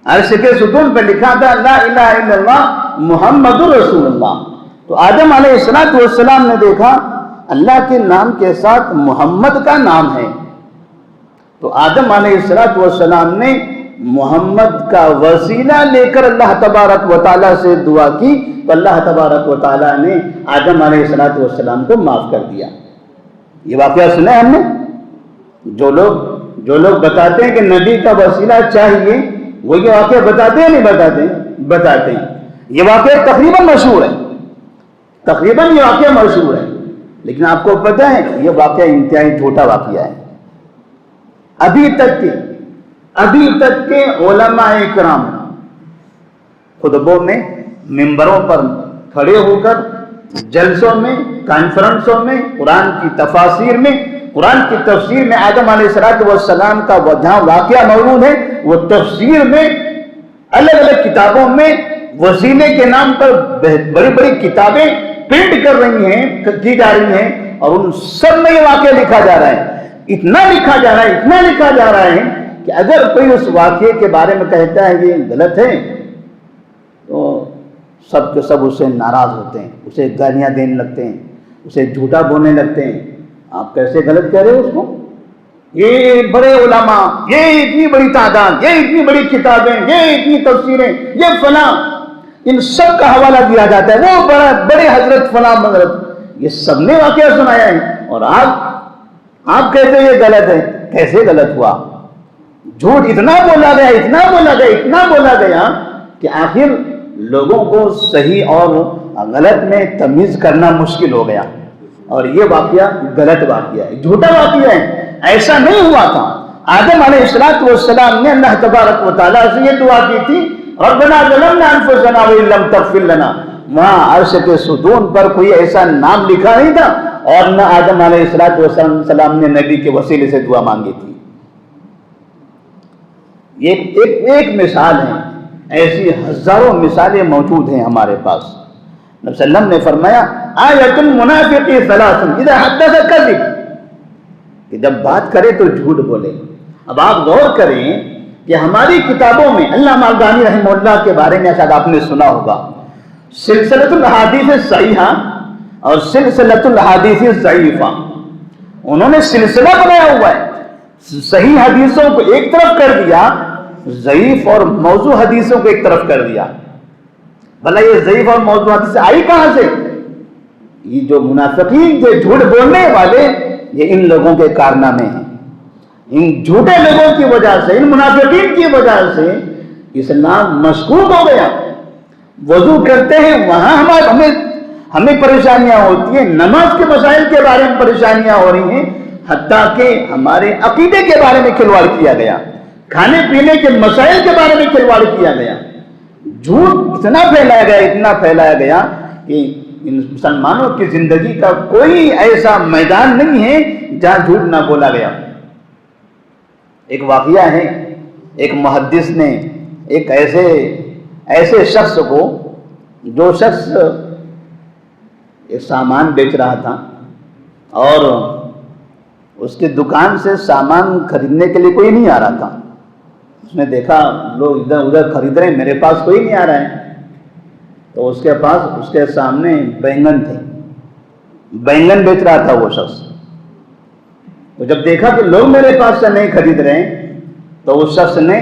عرش کے ستون پر لکھا تھا لا الہ الا اللہ محمد رسول اللہ۔ تو آدم علیہ السلام نے دیکھا اللہ کے نام کے ساتھ محمد کا نام ہے، تو آدم علیہ السلام نے محمد کا وسیلہ لے کر اللہ تبارک و تعالیٰ سے دعا کی، تو اللہ تبارک و تعالیٰ نے آدم علیہ السلام کو معاف کر دیا۔ یہ واقعہ سنا ہے ہم نے؟ جو لوگ بتاتے ہیں کہ نبی کا وسیلہ چاہیے، وہ یہ واقعہ بتاتے ہیں نہیں بتاتے ہیں۔ یہ واقعہ تقریباً مشہور ہے، تقریباً یہ واقعہ مشہور ہے، لیکن آپ کو پتہ ہے یہ واقعہ انتہائی جھوٹا واقعہ ہے۔ ابھی تک کے علماء کرام خطبوں میں، ممبروں پر کھڑے ہو کر، جلسوں میں، کانفرنسوں میں، قرآن کی تفاسیر میں، قرآن کی تفسیر میں آدم علیہ السلام کا جہاں واقعہ موجود ہے، وہ تفسیر میں الگ الگ کتابوں میں وسیلے کے نام پر بڑی بڑی کتابیں پرنٹ کی جا رہی ہیں، اور ان سب میں یہ واقعہ لکھا جا رہا ہے، اتنا لکھا جا رہا ہے کہ اگر کوئی اس واقعے کے بارے میں کہتا ہے یہ غلط ہے تو سب کے سب اس سے ناراض ہوتے ہیں، اسے گالیاں دینے لگتے ہیں، اسے جھوٹا بولنے لگتے ہیں. آپ کیسے غلط کہہ رہے ہو اس کو؟ یہ بڑے علماء، یہ اتنی بڑی تعداد، یہ اتنی بڑی کتابیں، یہ اتنی تفسیریں، یہ فلاں، ان سب کا حوالہ دیا جاتا ہے، وہ بڑے حضرت فلاں حضرت، یہ سب نے واقعہ سنایا ہے، اور آپ کہتے ہیں یہ غلط ہے. کیسے غلط ہوا؟ جھوٹ اتنا بولا گیا کہ آخر لوگوں کو صحیح اور غلط میں تمیز کرنا مشکل ہو گیا. اور یہ واقعہ غلط واقعہ ہے، جھوٹا واقعہ ہے، ایسا نہیں ہوا تھا. آدم علیہ السلام نے اللہ تبارک و تعالیٰ سے یہ دعا کی تھی، ربنا ظلمنا انفسنا وان لم تغفر لنا. وہاں عرش کے ستون پر کوئی ایسا نام لکھا نہیں تھا، اور نہ آدم علیہ السلام نے نبی کے وسیلے سے دعا مانگی تھی. یہ ایک مثال ہے، ایسی ہزاروں مثالیں موجود ہیں ہمارے پاس. نبی صلی اللہ علیہ وسلم نے فرمایا آیۃ المنافق ثلاث اذا حدث کذب، کہ جب بات کرے تو جھوٹ بولے. اب آپ غور کریں کہ ہماری کتابوں میں علامہ البانی رحمہ اللہ کے بارے میں شاید آپ نے سنا ہوگا، سلسلۃ الاحادیث الصحیحہ اور سلسلۃ الاحادیث الضعیفہ، انہوں نے سلسلہ بنایا ہوا ہے. صحیح حدیثوں کو ایک طرف کر دیا، ضعیف اور موضوع حدیثوں کو ایک طرف کر دیا. بھلا یہ ضعیف اور موضوع حدیث آئی کہاں سے؟ یہ جو منافقین تھے، جھوٹ بولنے والے، یہ ان لوگوں کے کارنامے ہیں. ان جھوٹے لوگوں کی وجہ سے، ان منافقین کی وجہ سے اسلام مشکوک ہو گیا. وضو کرتے ہیں وہاں ہمیں پریشانیاں ہوتی ہیں، نماز کے مسائل کے بارے میں پریشانیاں ہو رہی ہیں، حتیٰ کہ ہمارے عقیدے کے بارے میں کھلواڑ کیا گیا، کھانے پینے کے مسائل کے بارے میں کھلواڑ کیا گیا. جھوٹ اتنا پھیلایا گیا کہ مسلمانوں کی زندگی کا کوئی ایسا میدان نہیں ہے جہاں جھوٹ نہ بولا گیا. ایک واقعہ ہے، ایک محدث نے ایک ایسے شخص کو، جو شخص ایک سامان بیچ رہا تھا اور اس کی دکان سے سامان خریدنے کے لیے کوئی نہیں آ رہا تھا. اس نے دیکھا لوگ ادھر ادھر خرید رہے ہیں، میرے پاس کوئی نہیں آ رہا ہے. تو اس کے سامنے بینگن تھے، بینگن بیچ رہا تھا وہ شخص. تو جب دیکھا کہ لوگ میرے پاس سے نہیں خرید رہے ہیں، تو اس شخص نے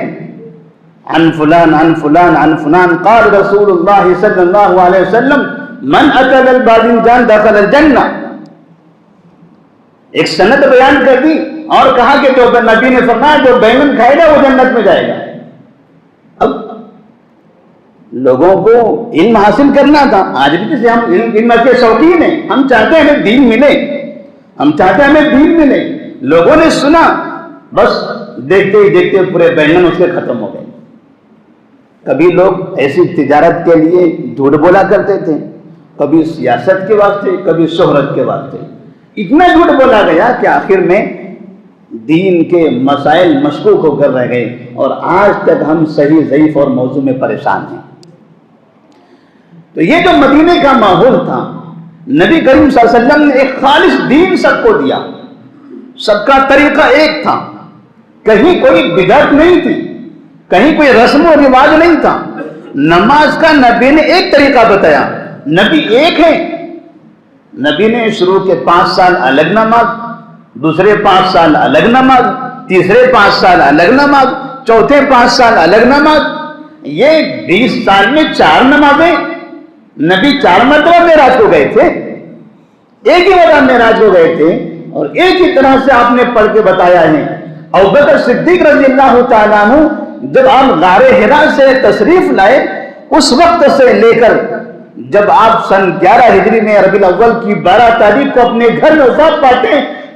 عن فلان عن فلان عن فلان قال رسول اللہ صلی اللہ علیہ وسلم من اکل الباذنجان دخل الجنہ، ایک سند بیان کر دی اور کہا کہ جو نبی نے فرمایا جو بینگن کھائے گا وہ جنت میں جائے گا. اب لوگوں کو علم حاصل کرنا تھا. آج بھی جیسے ہم علم کے شوقین ہیں، ہم چاہتے ہیں ہمیں دین ملے، لوگوں نے سنا، بس دیکھتے ہی دیکھتے پورے بینگن اس کے ختم ہو گئے. کبھی لوگ ایسی تجارت کے لیے جھوٹ بولا کرتے تھے، کبھی سیاست کے واسطے، کبھی شہرت کے واسطے. اتنا جھوٹ بولا گیا کہ آخر میں دین کے مسائل مشکوک ہو کر رہ گئے، اور آج تک ہم صحیح ضعیف اور موضوع میں پریشان ہیں. تو یہ جو مدینے کا ماحول تھا، نبی کریم صلی اللہ علیہ وسلم نے ایک خالص دین سب کو دیا، سب کا طریقہ ایک تھا، کہیں کوئی بدعت نہیں تھی، کہیں کوئی رسم و رواج نہیں تھا. نماز کا نبی نے ایک طریقہ بتایا، نبی ایک ہے. نبی نے شروع کے 5 سال الگ نماز، دوسرے 5 سال الگ نماز، تیسرے 5 سال الگ نماز، چوتھے 5 سال الگ نماز. یہ 20 سال میں 4 نمازیں. نبی 4 مرتبہ معراج ہو گئے تھے، ایک ہی مرتبہ معراج ہو گئے تھے، اور ایک ہی طرح سے آپ نے پڑھ کے بتایا ہے. ابوبکر صدیق رضی اللہ تعالیٰ عنہ جب آپ غار حرا سے تشریف لائے، اس وقت سے لے کر جب آپ سن 11 ہجری میں ربیع الاول کی 12 تاریخ کو اپنے گھر میں وفات پاتے،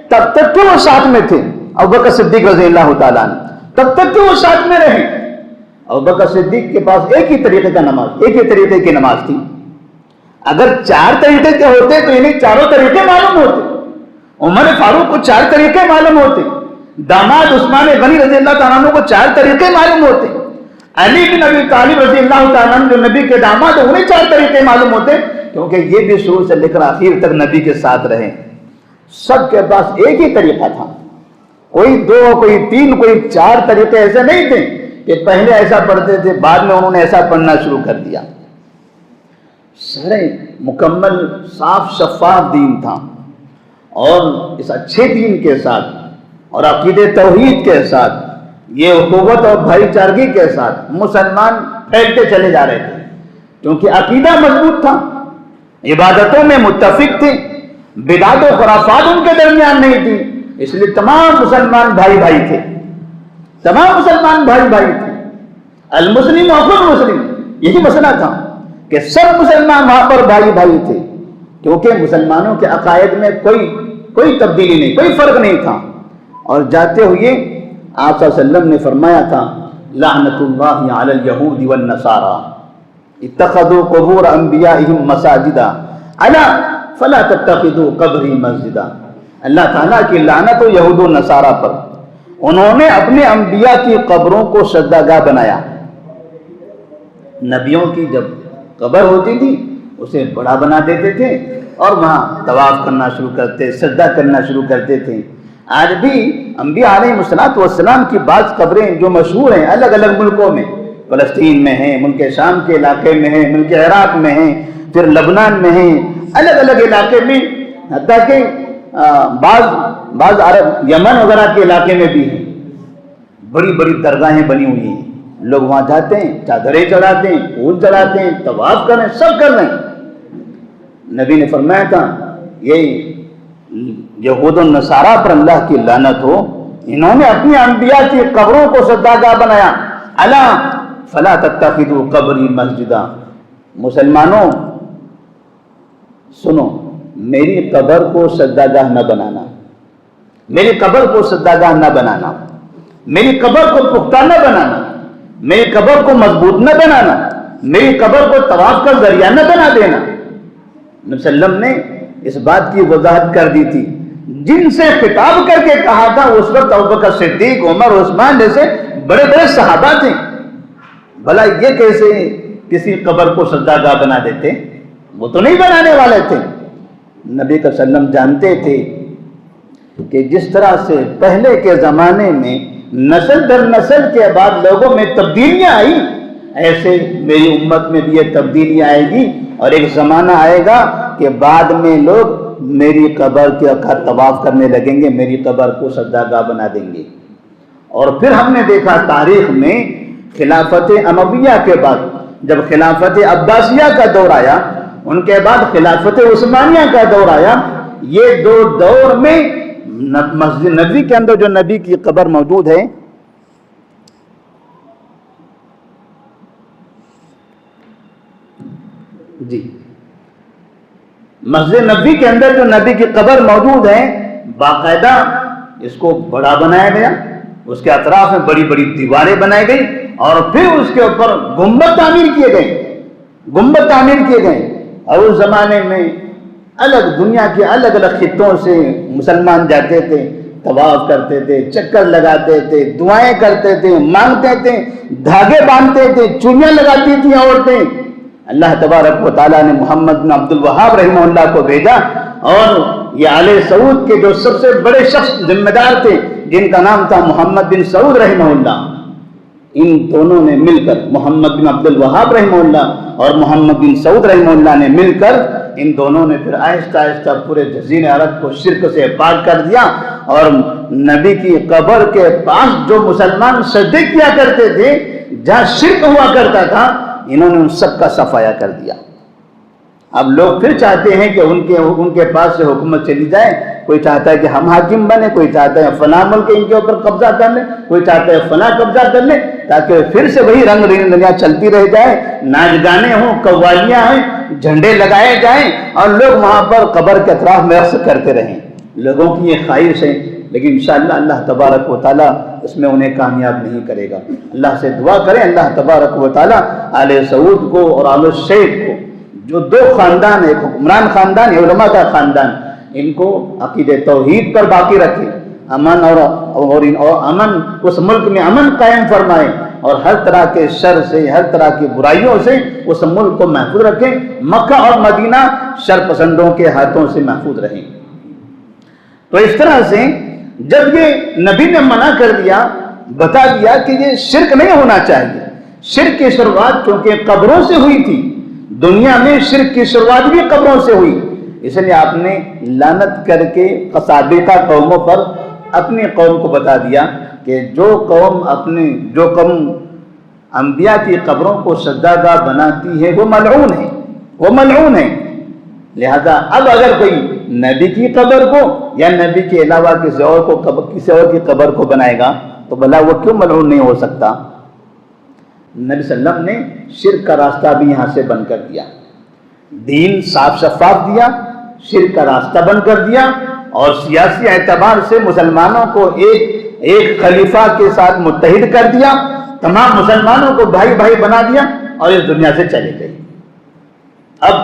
تب تک کہ وہ ساتھ میں تھے. ابوبکر صدیق رضی اللہ تعالیٰ عنہ تب تک کہ وہ ساتھ میں رہے. ابوبکر صدیق کے پاس ایک ہی طریقے کی نماز تھی. اگر 4 طریقے کے ہوتے تو انہیں چاروں طریقے معلوم ہوتے. عمر فاروق کو 4 طریقے معلوم ہوتے، داماد عثمان غنی رضی اللہ تعالیٰ عنہ کو 4 طریقے معلوم ہوتے، علی بن ابی طالب رضی اللہ تعالیٰ عنہ جو نبی کے داماد انہیں 4 طریقے معلوم ہوتے، کیونکہ یہ بھی شروع سے لے کر آخر تک نبی کے ساتھ رہے۔ سب کے پاس ایک ہی طریقہ تھا، کوئی 2 کوئی 3 کوئی 4 طریقے ایسے نہیں تھے کہ پہلے ایسا پڑھتے تھے بعد میں انہوں نے ایسا پڑھنا شروع کر دیا۔ سارے مکمل صاف شفاف دین تھا، اور اس اچھے دین کے ساتھ اور عقید توحید کے ساتھ، یہ اخوت اور بھائی چارگی کے ساتھ مسلمان پھیلتے چلے جا رہے تھے، کیونکہ عقیدہ مضبوط تھا، عبادتوں میں متفق تھے، بدعت و خرافات ان کے درمیان نہیں تھی، اس لیے تمام مسلمان بھائی بھائی تھے، تمام مسلمان بھائی بھائی تھے، المسلم اخو المسلم، یہی مسئلہ تھا کہ سب مسلمان وہاں پر بھائی بھائی تھے، کیونکہ مسلمانوں کے عقائد میں کوئی تبدیلی نہیں، کوئی فرق نہیں تھا۔ اور جاتے ہوئے آپ صلی اللہ علیہ وسلم نے فرمایا تھا لعنت اللہ علی الیہود والنصارى اتخذوا قبور انبیائہم مساجدا الا فلا تتخذوا قبری مسجدا۔ اللہ تعالیٰ کی لعنت ہو یہود و نصارہ پر، انہوں نے اپنے انبیاء کی قبروں کو سجدہ گاہ بنایا۔ نبیوں کی جب قبر ہوتی تھی اسے بڑا بنا دیتے تھے اور وہاں طواف کرنا شروع کرتے، سجدہ کرنا شروع کرتے تھے۔ آج بھی انبیاء علیہ السلام کی بعض قبریں جو مشہور ہیں الگ الگ ملکوں میں، فلسطین میں ہیں، ملک شام کے علاقے میں ہیں، ملک عراق میں ہیں، پھر لبنان میں ہیں، الگ الگ علاقے میں، حتیٰ کہ بعض عرب یمن وغیرہ کے علاقے میں بھی ہیں، بڑی بڑی درگاہیں بنی ہوئی ہیں، لوگ وہاں جاتے ہیں، چادریں چڑھاتے ہیں، پھول چڑھاتے ہیں، طواف کر رہے ہیں، سب کر رہے ہیں۔ نبی نے فرمایا تھا یہ یہود و نصارہ پر اللہ کی لعنت ہو، انہوں نے اپنی انبیاء کی قبروں کو سجدہ گاہ بنایا۔ الا فلا تتخذوا قبری مسجدا، مسلمانوں سنو، میری قبر کو سجدہ گاہ نہ بنانا، میری قبر کو سجدہ گاہ نہ بنانا، میری قبر کو پختہ نہ بنانا، میری قبر کو مضبوط نہ بنانا، میری قبر کو طواف کا ذریعہ نہ بنا دینا۔ نبی صلی اللہ علیہ وسلم نے اس بات کی وضاحت کر دی تھی، جن سے خطاب کر کے کہا تھا اس وقت ابوبکر صدیق، عمر، عثمان جیسے بڑے بڑے صحابہ تھے، بھلا یہ کیسے کسی قبر کو سجدہ گاہ بنا دیتے؟ وہ تو نہیں بنانے والے تھے۔ نبی صلی اللہ علیہ وسلم جانتے تھے کہ جس طرح سے پہلے کے زمانے میں نسل در نسل کے بعد لوگوں میں تبدیلیاں آئی، ایسے میری امت میں بھی یہ تبدیلی آئے گی، اور ایک زمانہ آئے گا کہ بعد میں لوگ میری قبر کے طواف کرنے لگیں گے، میری قبر کو سجدہ گاہ بنا دیں گے۔ اور پھر ہم نے دیکھا تاریخ میں خلافت امویہ کے بعد جب خلافت عباسیہ کا دور آیا، ان کے بعد خلافت عثمانیہ کا دور آیا، یہ دو دور میں مسجد نبوی کے اندر جو نبی کی قبر موجود ہے، جی مسجد نبوی کے اندر جو نبی کی قبر موجود ہے، باقاعدہ اس کو بڑا بنایا گیا، اس کے اطراف میں بڑی بڑی دیواریں بنائی گئی، اور پھر اس کے اوپر گنبد تعمیر کیے گئے۔ اور اس زمانے میں الگ دنیا کے الگ الگ خطوں سے مسلمان جاتے تھے، طواف کرتے تھے، چکر لگاتے تھے، دعائیں کرتے تھے، مانگتے تھے، دھاگے باندھتے تھے، چوڑیاں لگاتی تھیں عورتیں۔ اللہ تبارک و تعالیٰ نے محمد بن عبد الوہاب رحمہ اللہ کو بھیجا، اور یہ آل سعود کے جو سب سے بڑے شخص ذمہ دار تھے، جن کا نام تھا محمد بن سعود رحمہ اللہ، ان دونوں نے مل کر، محمد بن عبد الوہاب رحمہ اللہ اور محمد بن سعود رحمہ اللہ نے مل کر، ان دونوں نے پھر آہستہ آہستہ پورے جزیرہ عرب کو شرک سے پاک کر دیا، اور نبی کی قبر کے پاس جو مسلمان سجدے کیا کرتے تھے، جہاں شرک ہوا کرتا تھا، انہوں نے ان سب کا صفایا کر دیا۔ اب لوگ پھر چاہتے ہیں کہ ان کے پاس سے حکومت چلی جائے، کوئی چاہتا ہے کہ ہم حاکم بنے، کوئی چاہتا ہے فلاں ملک ان کے اوپر قبضہ کر لیں، کوئی چاہتا ہے فلاں قبضہ کر لیں، تاکہ پھر سے وہی رنگ دنیا چلتی رہ جائے، ناچ گانے ہوں، قوالیاں ہیں، جھنڈے لگائے جائیں، اور لوگ وہاں پر قبر کے اطراف میں رقص کرتے رہیں۔ لوگوں کی یہ خواہش ہے، لیکن انشاءاللہ اللہ تبارک و تعالیٰ اس میں انہیں کامیاب نہیں کرے گا۔ اللہ سے دعا کریں اللہ تبارک و تعالیٰ آل سعود کو اور آل شیخ کو، جو دو خاندان ہے، ایک حکمران خاندان ہے، علماء کا خاندان، ان کو عقیدہ توحید پر باقی رکھے، امن اور امن اس ملک میں امن قائم فرمائے، اور ہر طرح کے شر سے، ہر طرح کی برائیوں سے اس ملک کو محفوظ رکھیں، مکہ اور مدینہ شر پسندوں کے ہاتھوں سے محفوظ رہیں۔ تو اس طرح سے جب یہ نبی نے منع کر دیا، بتا دیا کہ یہ شرک نہیں ہونا چاہیے، شرک کی شروعات چونکہ قبروں سے ہوئی تھی، دنیا میں شرک کی شروعات بھی قبروں سے ہوئی، اس لیے آپ نے لعنت کر کے سابقہ قوموں پر اپنی قوم کو بتا دیا کہ جو قوم انبیاء کی قبروں کو سجدہ گاہ بناتی ہے وہ ملعون ہے، وہ ملعون ہے۔ لہذا اب اگر کوئی نبی کی قبر کو یا نبی کے علاوہ کسی اور کی قبر کو بنائے گا تو بھلا وہ کیوں ملعون نہیں ہو سکتا؟ نبی صلی اللہ علیہ وسلم نے شرک کا راستہ بھی یہاں سے بند کر دیا، دین صاف شفاف دیا، شرک کا راستہ بند کر دیا، اور سیاسی اعتبار سے مسلمانوں کو ایک خلیفہ کے ساتھ متحد کر دیا، تمام مسلمانوں کو بھائی بھائی بنا دیا اور اس دنیا سے چلے گئے۔ اب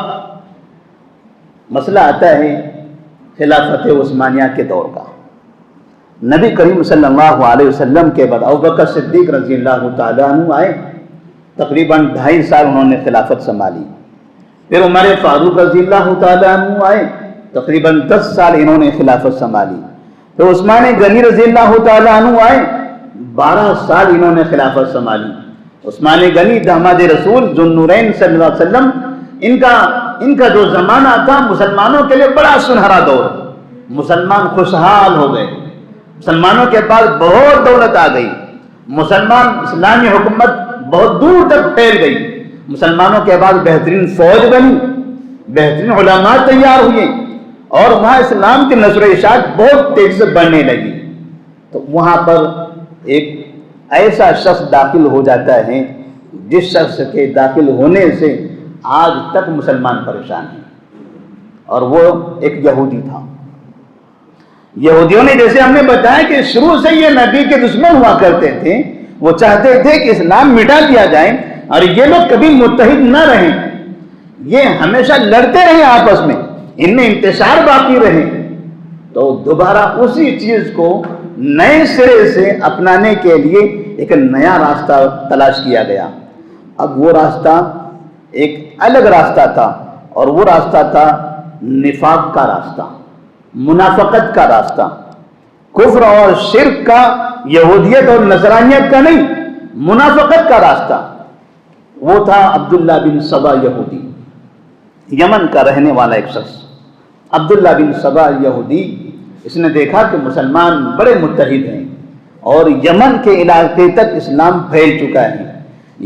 مسئلہ آتا ہے خلافت عثمانیہ کے دور کا۔ نبی کریم صلی اللہ علیہ وسلم کے بعد ابوبکر صدیق رضی اللہ تعالیٰ عنہ آئے، تقریباً 2.5 سال انہوں نے خلافت سنبھالی۔ پھر عمر فاروق رضی اللہ تعالیٰ عنہ آئے، تقریباً 10 سال انہوں نے خلافت سنبھالی۔ پھر عثمان غنی رضی اللہ تعالیٰ عنہ آئے، 12 سال انہوں نے خلافت سنبھالی۔ عثمان غنی داماد رسول ذو النورین صلی اللہ علیہ وسلم، ان کا جو زمانہ تھا مسلمانوں کے لیے بڑا سنہرا دور، مسلمان خوشحال ہو گئے، مسلمانوں کے پاس بہت دولت آ گئی، مسلمان اسلامی حکومت بہت دور تک پھیل گئی، مسلمانوں کے بعد بہترین فوج بنی، بہترین علماء تیار ہوئے، اور وہاں اسلام کی نشر و اشاعت بہت تیزی سے بڑھنے لگی۔ تو وہاں پر ایک ایسا شخص داخل ہو جاتا ہے جس شخص کے داخل ہونے سے آج تک مسلمان پریشان ہیں، اور وہ ایک یہودی تھا۔ یہودیوں نے، جیسے ہم نے بتایا کہ شروع سے یہ نبی کے دشمن ہوا کرتے تھے، وہ چاہتے تھے کہ اسلام مٹا دیا جائے اور یہ لوگ کبھی متحد نہ رہیں، یہ ہمیشہ لڑتے رہیں آپس میں، ان میں انتشار باقی رہے۔ تو دوبارہ اسی چیز کو نئے سرے سے اپنانے کے لیے ایک نیا راستہ تلاش کیا گیا۔ اب وہ راستہ ایک الگ راستہ تھا، اور وہ راستہ تھا نفاق کا راستہ، منافقت کا راستہ، کفر اور شرک کا، یہودیت اور نصرانیت کا نہیں، منافقت کا راستہ۔ وہ تھا عبداللہ بن سبا یہودی، یمن کا رہنے والا ایک شخص۔ عبداللہ بن سبا یہودی، اس نے دیکھا کہ مسلمان بڑے متحد ہیں اور یمن کے علاقے تک اسلام پھیل چکا ہے،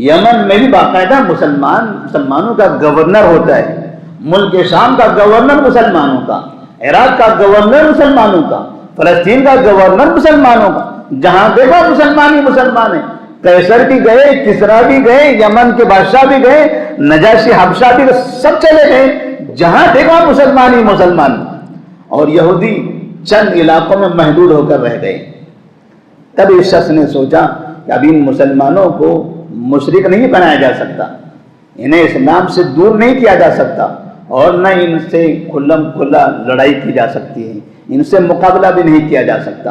یمن میں بھی باقاعدہ مسلمانوں کا گورنر ہوتا ہے، ملک شام کا گورنر مسلمانوں کا، عراق کا گورنر مسلمانوں کا، فلسطین کا گورنر مسلمانوں کا، جہاں دیکھو مسلمان ہی مسلمان ہیں۔ قیصر بھی گئے، کسرا بھی گئے، یمن کے بادشاہ بھی گئے، نجاشی حبشہ بھی گئے، سب چلے گئے، جہاں دیکھو مسلمان ہی مسلمان، اور یہودی چند علاقوں میں محدود ہو کر رہ گئے۔ تب اس شخص نے سوچا کہ اب ان مسلمانوں کو مشرک نہیں بنایا جا سکتا، انہیں اسلام سے دور نہیں کیا جا سکتا، اور نہ ان سے کھلم کھلا لڑائی کی جا سکتی ہے، ان سے مقابلہ بھی نہیں کیا جا سکتا۔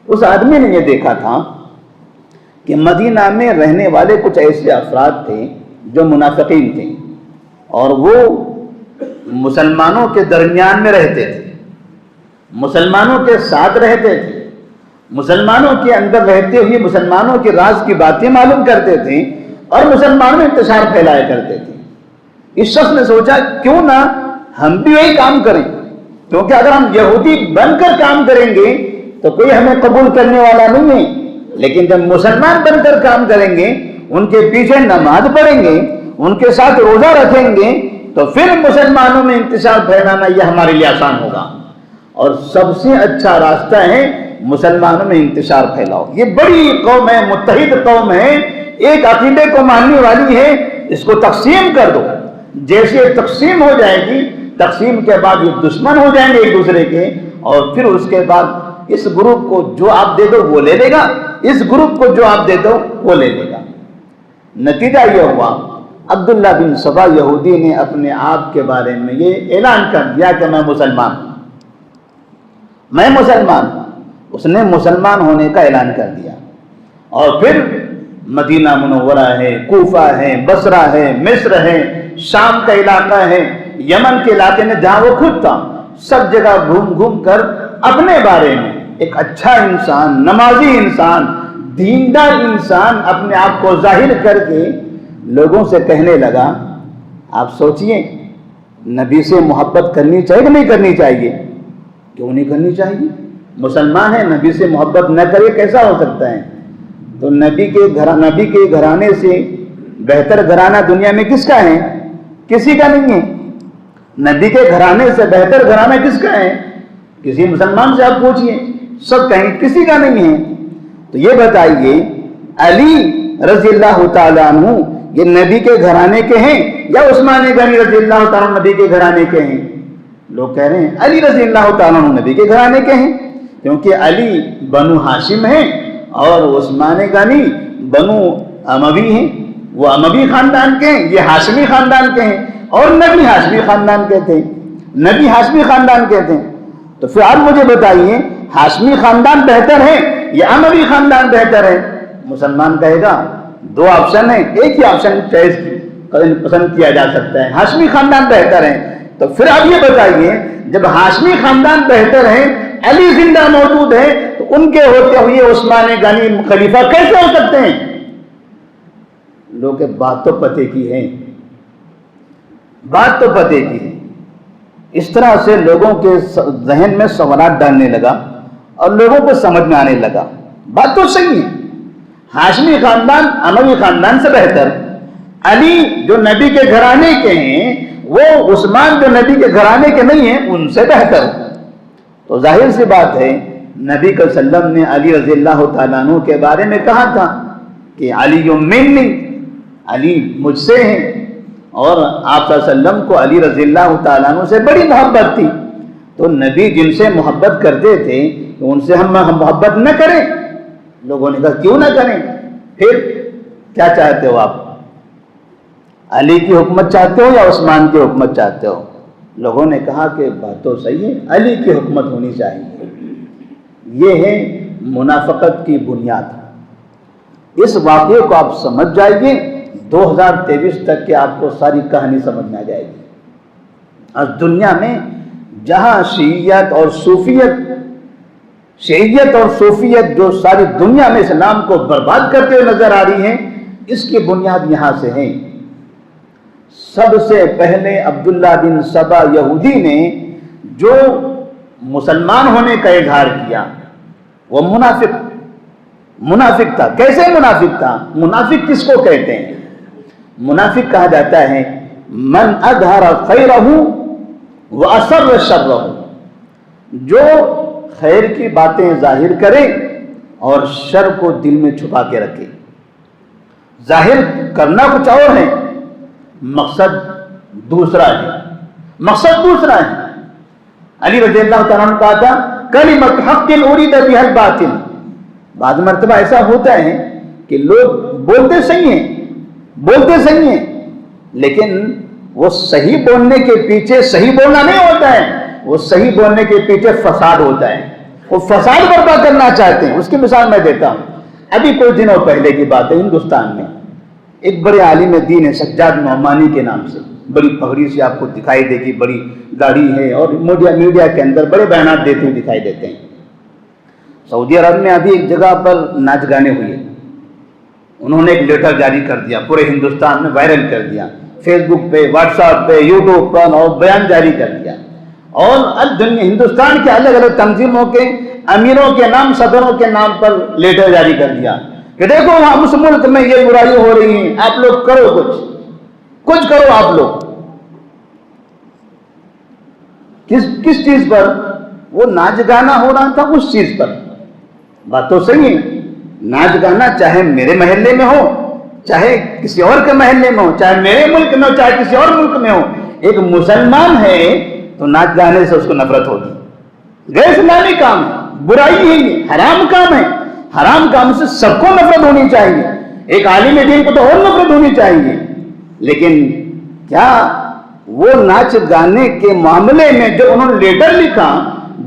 اس آدمی نے یہ دیکھا تھا کہ مدینہ میں رہنے والے کچھ ایسے افراد تھے جو منافقین تھے، اور وہ مسلمانوں کے درمیان میں رہتے تھے، مسلمانوں کے ساتھ رہتے تھے، مسلمانوں کے اندر رہتے ہوئے مسلمانوں کے راز کی باتیں معلوم کرتے تھے، اور مسلمانوں میں انتشار پھیلایا کرتے تھے۔ اس شخص نے سوچا کیوں نہ ہم بھی وہی کام کریں، کیونکہ اگر ہم یہودی بن کر کام کریں گے تو کوئی ہمیں قبول کرنے والا نہیں ہے، لیکن جب مسلمان بن کر کام کریں گے، ان کے پیچھے نماز پڑھیں گے، ان کے ساتھ روزہ رکھیں گے، تو پھر مسلمانوں میں انتشار پھیلانا یہ ہمارے لیے آسان ہوگا، اور سب سے اچھا راستہ ہے مسلمانوں میں انتشار پھیلاؤ۔ یہ بڑی قوم ہے، متحد قوم ہے، ایک عقیدے کو ماننے والی ہے، اس کو تقسیم کر دو۔ جیسے تقسیم ہو جائے گی، تقسیم کے بعد یہ دشمن ہو جائیں گے ایک دوسرے کے، اور پھر اس کے بعد اس گروپ کو جو آپ دے دو وہ لے لے گا، اس گروپ کو جو آپ دے دو وہ لے لے گا۔ نتیجہ یہ ہوا عبداللہ بن سبا یہودی نے اپنے آپ کے بارے میں یہ اعلان کر دیا کہ میں مسلمان ہوں، میں مسلمان ہوں. اس نے مسلمان ہونے کا اعلان کر دیا. اور پھر مدینہ منورہ ہے، کوفہ ہے، بصرہ ہے، مصر ہے، شام کا علاقہ ہے، یمن کے علاقے میں جہاں وہ خود تھا، سب جگہ گھوم گھوم کر اپنے بارے میں ایک اچھا انسان، نمازی انسان، دیندار انسان اپنے آپ کو ظاہر کر کے لوگوں سے کہنے لگا. آپ سوچئے نبی سے محبت کرنی چاہیے کہ نہیں کرنی چاہیے؟ کیوں نہیں کرنی چاہیے؟ مسلمان ہے، نبی سے محبت نہ کرے کیسا ہو سکتا ہے؟ تو نبی کے گھرانے سے بہتر گھرانہ دنیا میں کس کا ہے؟ کسی کا نہیں ہے. نبی کے گھرانے سے بہتر گھرانہ کس کا ہے؟ کسی مسلمان سے آپ پوچھئے، سب کہیں کسی کا نہیں ہے. تو یہ بتائیے علی رضی اللہ تعالیٰ عنہ یہ نبی کے گھرانے کے ہیں یا عثمان غنی رضی اللہ تعالیٰ عنہ نبی کے گھرانے کے ہیں؟ لوگ کہہ رہے ہیں علی رضی اللہ تعالیٰ عنہ نبی کے گھرانے کے ہیں، کیونکہ علی بنو ہاشم ہیں اور عثمان غنی بنو اموی ہیں. وہ اموی خاندان کے ہیں، یہ ہاشمی خاندان کے ہیں، اور نبی ہاشمی خاندان کے تھے. نبی ہاشمی خاندان کے تھے. تو پھر آپ مجھے بتائیے ہاشمی خاندان بہتر ہے یا اموی خاندان بہتر ہے؟ مسلمان کہے گا دو آپشن ہیں، ایک ہی آپشن چوائس پسند کیا جا سکتا ہے، ہاشمی خاندان بہتر ہے. تو پھر آپ یہ بتائیے جب ہاشمی خاندان بہتر ہے، علی زندہ موجود ہے، تو ان کے ہوتے ہوئے عثمان غنی خلیفہ کیسے ہو سکتے ہیں؟ لوگ بات تو پتے کی ہے، بات تو پتے کی ہے. اس طرح سے لوگوں کے ذہن میں سوالات ڈالنے لگا اور لوگوں کو سمجھ میں آنے لگا بات تو صحیح ہے، ہاشمی خاندان اموی خاندان سے بہتر، علی جو نبی کے گھرانے کے ہیں وہ عثمان جو نبی کے گھرانے کے نہیں ہیں ان سے بہتر. تو ظاہر سی بات ہے نبی صلی اللہ علیہ وسلم نے علی رضی اللہ تعالیٰ عنہ کے بارے میں کہا تھا کہ علی منی، علی مجھ سے ہیں، اور آپ صلی اللہ علیہ وسلم کو علی رضی اللہ تعالیٰ عنہ سے بڑی محبت تھی. تو نبی جن سے محبت کرتے تھے تو ان سے ہم محبت نہ کریں؟ لوگوں نے کہا کیوں نہ کریں؟ پھر کیا چاہتے ہو آپ؟ علی کی حکومت چاہتے ہو یا عثمان کی حکومت چاہتے ہو؟ لوگوں نے کہا کہ بات تو صحیح ہے، علی کی حکومت ہونی چاہیے. یہ ہے منافقت کی بنیاد. اس واقعے کو آپ سمجھ جائیے، 2023 تک کہ آپ کو ساری کہانی سمجھ میں آ جائے گی. آج دنیا میں جہاں شیعیت اور صوفیت جو ساری دنیا میں اسلام کو برباد کرتے ہوئے نظر آ رہی ہیں، اس کی بنیاد یہاں سے ہے. سب سے پہلے عبداللہ بن سبا یہودی نے جو مسلمان ہونے کا اظہار کیا وہ منافق تھا. کیسے منافق تھا؟ منافق کس کو کہتے ہیں؟ منافق کہا جاتا ہے من اظہر خیرہ واسر شرہ، جو خیر کی باتیں ظاہر کرے اور شر کو دل میں چھپا کے رکھے. ظاہر کرنا کچھ اور ہے، مقصد دوسرا ہے. علی رضی اللہ تعالیٰ عنہ کہا تھا کلمۃ حق ارید بہا الباطل. بعض مرتبہ ایسا ہوتا ہے کہ لوگ بولتے صحیح ہیں لیکن وہ صحیح بولنے کے پیچھے صحیح بولنا نہیں ہوتا ہے، وہ صحیح بولنے کے پیچھے فساد ہوتا ہے، وہ فساد برپا کرنا چاہتے ہیں. اس کی مثال میں دیتا ہوں. ابھی کچھ دنوں پہلے کی بات ہے، ہندوستان میں ایک بڑے عالم دین ہے سجاد نعمانی کے نام سے، بڑی پگڑی سے آپ کو دکھائی دے گی، بڑی داڑھی ہے، اور میڈیا کے اندر بڑے بیانات دیتے ہوئے دکھائی دیتے ہیں. سعودی عرب میں ابھی ایک جگہ پر ناچ گانے ہوئے، انہوں نے ایک لیٹر جاری کر دیا، پورے ہندوستان میں وائرل کر دیا، فیس بک پہ، واٹس ایپ پہ، یوٹیوب پر، اور بیان جاری کر دیا. اور ہندوستان کے الگ الگ تنظیموں کے امیروں کے نام، صدروں کے نام پر لیٹر جاری کر دیا کہ دیکھو اس ملک میں یہ برائی ہو رہی ہیں، آپ لوگ کرو کچھ کرو. آپ لوگ کس چیز پر؟ وہ ناچ گانا ہو رہا تھا اس چیز پر. بات تو صحیح ہے، ناچ گانا چاہے میرے محلے میں ہو، چاہے کسی اور کے محلے میں ہو، چاہے میرے ملک میں ہو، چاہے کسی اور ملک میں ہو، ایک مسلمان ہے تو ناچ گانے سے اس کو نفرت ہوگی. غیر اسلامی کام ہے، برائی ہے، یہ حرام کام ہے. حرام کام سے سب کو نفرت ہونی چاہیے، ایک عالم دین کو تو اور نفرت ہونی چاہیے. لیکن کیا وہ ناچ گانے کے معاملے میں جو انہوں نے لیٹر لکھا،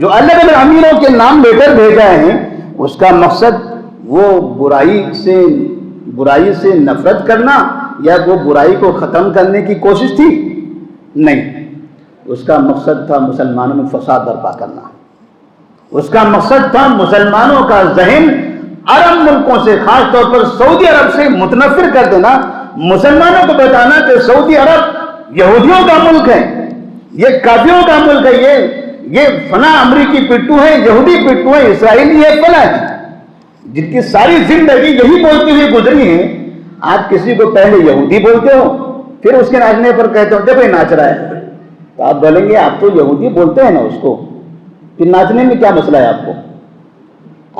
جو الگ الگ امیروں کے نام لیٹر بھیجا ہے اس کا مقصد وہ برائی سے نفرت کرنا یا وہ برائی کو ختم کرنے کی کوشش تھی؟ نہیں، اس کا مقصد تھا مسلمانوں میں فساد برپا کرنا. اس کا مقصد تھا مسلمانوں کا ذہن عرب ملکوں سے، خاص طور پر سعودی عرب سے متنفر کر دینا، مسلمانوں کو بتانا کہ سعودی عرب یہودیوں کا ملک ہے، یہ کافروں کا ملک ہے، یہ فلاں امریکی پٹھو ہے، یہودی پٹھو ہے، اسرائیلی ہے، فلاں ہے، جن کی ساری زندگی یہی بولتی ہوئی گزری ہے. آپ کسی کو پہلے یہودی بولتے ہو، پھر اس کے ناچنے پر کہتے ہو دیکھو یہ ناچ رہا ہے، تو آپ بولیں گے آپ تو یہودی بولتے ہیں نا اس کو، پھر ناچنے میں کیا مسئلہ ہے آپ کو؟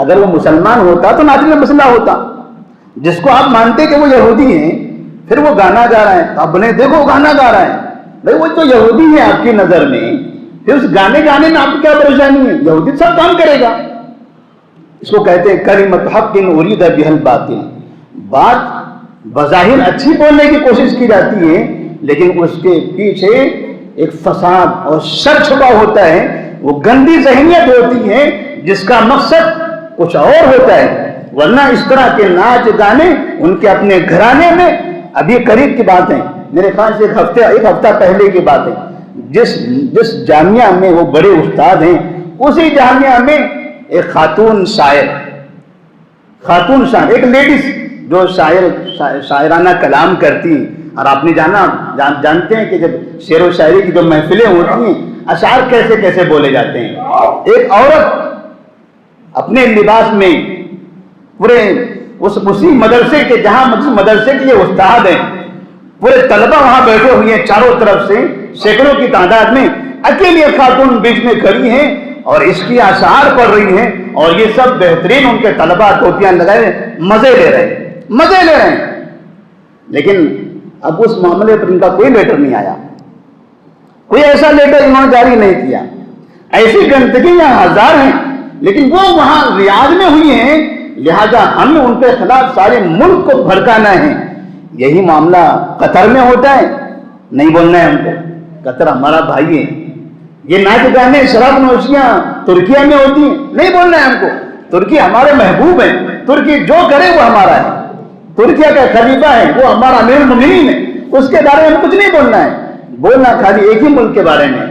اگر وہ مسلمان ہوتا تو ناچنے میں مسئلہ ہوتا. جس کو آپ مانتے کہ وہ یہودی ہیں، پھر وہ گانا گا رہا ہے تو آپ بولیں دیکھو وہ گانا گا رہا ہے. بھائی وہ تو یہودی ہے آپ کی نظر میں، پھر اس گانے میں آپ کو کیا پریشانی ہے؟ یہودی سب کام کرے گا. اس کو کہتے ہیں کلمۃ حق ارید بہا الباطل. بات بظاہر اچھی بولنے کی کوشش کی جاتی ہے، لیکن اس کے پیچھے ایک فساد اور شر چھپا ہوتا ہے. وہ گندی ذہنیت ہوتی ہے جس کا مقصد کچھ اور ہوتا ہے. ورنہ اس طرح کے ناچ گانے ان کے اپنے گھرانے میں، ابھی قریب کی بات ہے، میرے خیال سے ایک ہفتہ پہلے کی بات ہے، جس جامعہ میں وہ بڑے استاد ہیں، اسی جامعہ میں ایک خاتون شاعر، ایک لیڈیز جو شاعرانہ کلام کرتی. اور آپ نے جانتے ہیں کہ جب شعر و شاعری کی جو محفلیں ہوتی ہیں، اشعار کیسے کیسے بولے جاتے ہیں. ایک عورت اپنے لباس میں پورے اسی مدرسے کے، جہاں مدرسے کے یہ استاد ہیں، پورے طلبہ وہاں بیٹھے ہوئے ہیں چاروں طرف سے سینکڑوں کی تعداد میں، اکیلی خاتون بیچ میں کھڑی ہیں اور اس کی اشعار پڑھ رہی ہیں، اور یہ سب بہترین ان کے طلبہ ٹوپیاں لگائے مزے لے رہے ہیں. لیکن اب اس معاملے پر ان کا کوئی لیٹر نہیں آیا، کوئی ایسا لیٹر انہوں نے جاری نہیں کیا. ایسی گندگی یہاں ہزار ہیں، لیکن وہ وہاں ریاض میں ہوئی ہیں، لہذا ہمیں ان کے خلاف سارے ملک کو بھڑکانا ہے. یہی معاملہ قطر میں ہوتا ہے، نہیں بولنا ہے ہم کو. قطر ہمارا بھائی ہے. یہ ناچ گانے شراب نوشیاں ترکیہ میں ہوتی ہیں، نہیں بولنا ہے ہم کو. ترکی ہمارے محبوب ہیں، ترکی جو کرے وہ ہمارا ہے. ترکیہ کا خلیفہ ہے، وہ ہمارا امیر المومنین ہے، اس کے بارے میں کچھ نہیں بولنا ہے. بولنا خالی ایک ہی ملک کے بارے میں.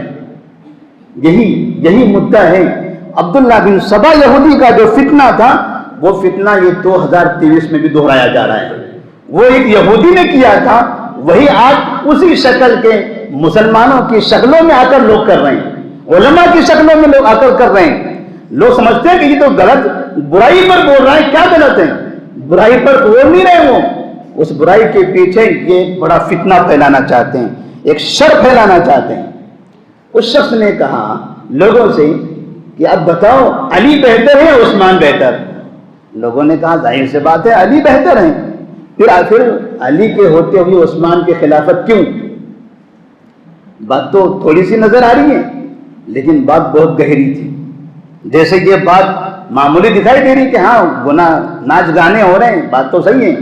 یہی مدعا ہے. عبداللہ بن سبا یہودی کا جو فتنہ تھا، وہ فتنہ یہ 2023 میں بھی دہرایا جا رہا ہے. وہ ایک یہودی نے کیا تھا، وہی آج اسی شکل کے مسلمانوں کی شکلوں میں آ کر لوگ کر رہے ہیں، علماء کی شکلوں میں لوگ آ کر کر رہے ہیں. لوگ سمجھتے ہیں کہ یہ تو غلط، برائی پر بول رہا ہے. کیا غلط ہے؟ برائی پر بول نہیں رہے. وہ اس برائی کے پیچھے یہ بڑا فتنہ پھیلانا چاہتے ہیں، ایک شر پھیلانا چاہتے ہیں. اس شخص نے کہا لوگوں سے کہ اب بتاؤ علی بہتر ہے عثمان بہتر؟ لوگوں نے کہا ظاہر سے بات ہے علی بہتر ہیں. پھر علی کے ہوتے ہوئے عثمان کی خلافت کیوں؟ بات تو تھوڑی سی نظر آ رہی ہے، لیکن بات بہت گہری تھی. جیسے یہ بات معمولی دکھائی دے رہی کہ ہاں گناہ ناچ گانے ہو رہے ہیں، بات تو صحیح ہے،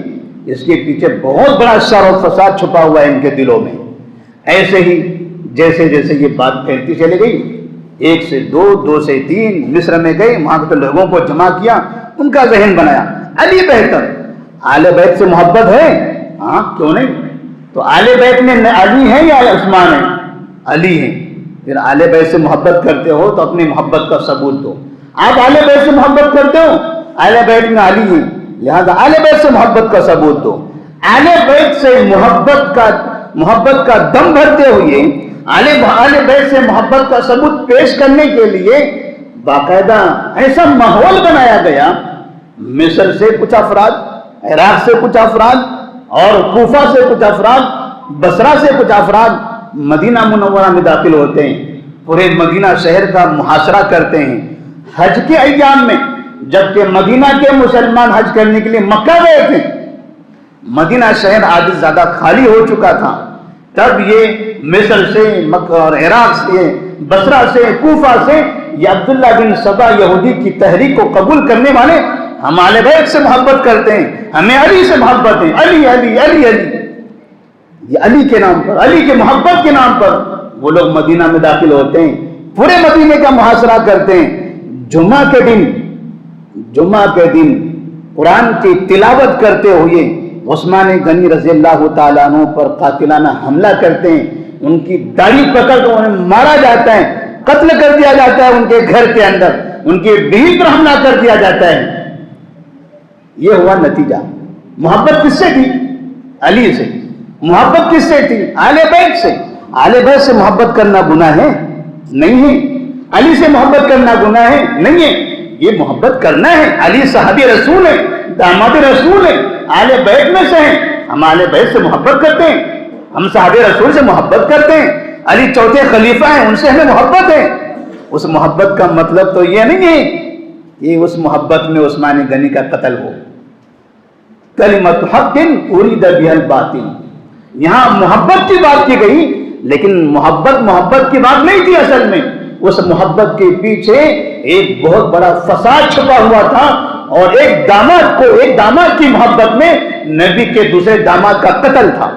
اس کے پیچھے بہت بڑا شر و فساد چھپا ہوا ہے ان کے دلوں میں. ایسے ہی جیسے جیسے یہ بات پھیلتی چلی گئی، 1 سے 2، 2 سے 3، مصر میں گئے، وہاں کے لوگوں کو جمع کیا، ان کا ذہن بنایا علی بہتر. آل بیت سے محبت ہے؟ ہاں کیوں نہیں. تو آل بیت میں علی ہے یا عثمان ہے؟ علی ہے. پھر آل بیت سے محبت کرتے ہو تو اپنی محبت کا ثبوت دو. آپ آل بیت سے محبت کرتے ہو، آل بیت میں علی ہے، لہذا آل بیت سے محبت کا ثبوت دو. آل بیت سے محبت کا دم بھرتے ہوئے آل بیت سے محبت کا ثبوت پیش کرنے کے لیے باقاعدہ ایسا ماحول بنایا گیا. مصر سے کچھ افراد، عراق سے کچھ افراد، اور کوفہ سے کچھ افراد، بصرہ سے کچھ افراد مدینہ منورہ میں داخل ہوتے ہیں، پورے مدینہ شہر کا محاصرہ کرتے ہیں. حج کے ایام میں جبکہ مدینہ کے مسلمان حج کرنے کے لیے مکہ گئے تھے، مدینہ شہر آج زیادہ خالی ہو چکا تھا، تب یہ مصر سے، مکہ اور عراق سے، بصرہ سے، کوفہ سے یہ عبداللہ بن سبا یہودی کی تحریک کو قبول کرنے والے ہم اہل بیت سے محبت کرتے ہیں، ہمیں علی سے محبت ہے، علی علی علی علی. یہ علی کے نام پر، علی کے محبت کے نام پر وہ لوگ مدینہ میں داخل ہوتے ہیں. پورے مدینے کا محاصرہ کرتے ہیں. جمعہ کے دن قرآن کی تلاوت کرتے ہوئے عثمان غنی رضی اللہ تعالیٰ عنہ پر قاتلانہ حملہ کرتے ہیں. ان کی داڑھی پکڑ کر انہیں مارا جاتا ہے, قتل کر دیا جاتا ہے. ان کے گھر کے اندر ان کی بیوی پر حملہ کر دیا جاتا ہے. یہ ہوا نتیجہ. محبت کس سے تھی؟ علی سے. محبت کس سے تھی؟ اہل بیت سے. اہل بیت سے محبت کرنا گناہ ہے؟ نہیں ہے. علی سے محبت کرنا گناہ ہے؟ نہیں ہے. یہ محبت کرنا ہے. علی صحابی رسول ہے, داماد رسول ہے, اہل بیت میں سے ہیں. ہم اہل بیت سے محبت کرتے ہیں, ہم صحابی رسول سے محبت کرتے ہیں. علی چوتھے خلیفہ ہیں, ان سے ہمیں محبت ہے. اس محبت کا مطلب تو یہ نہیں ہے کہ اس محبت میں عثمان غنی کا قتل ہو. کلمت حق ارید بها الباطل. یہاں محبت کی بات کی گئی, لیکن محبت کی بات نہیں تھی. اصل میں اس محبت کے پیچھے ایک بہت بڑا فساد چھپا ہوا تھا, اور ایک داماد کی محبت میں نبی کے دوسرے داماد کا قتل تھا.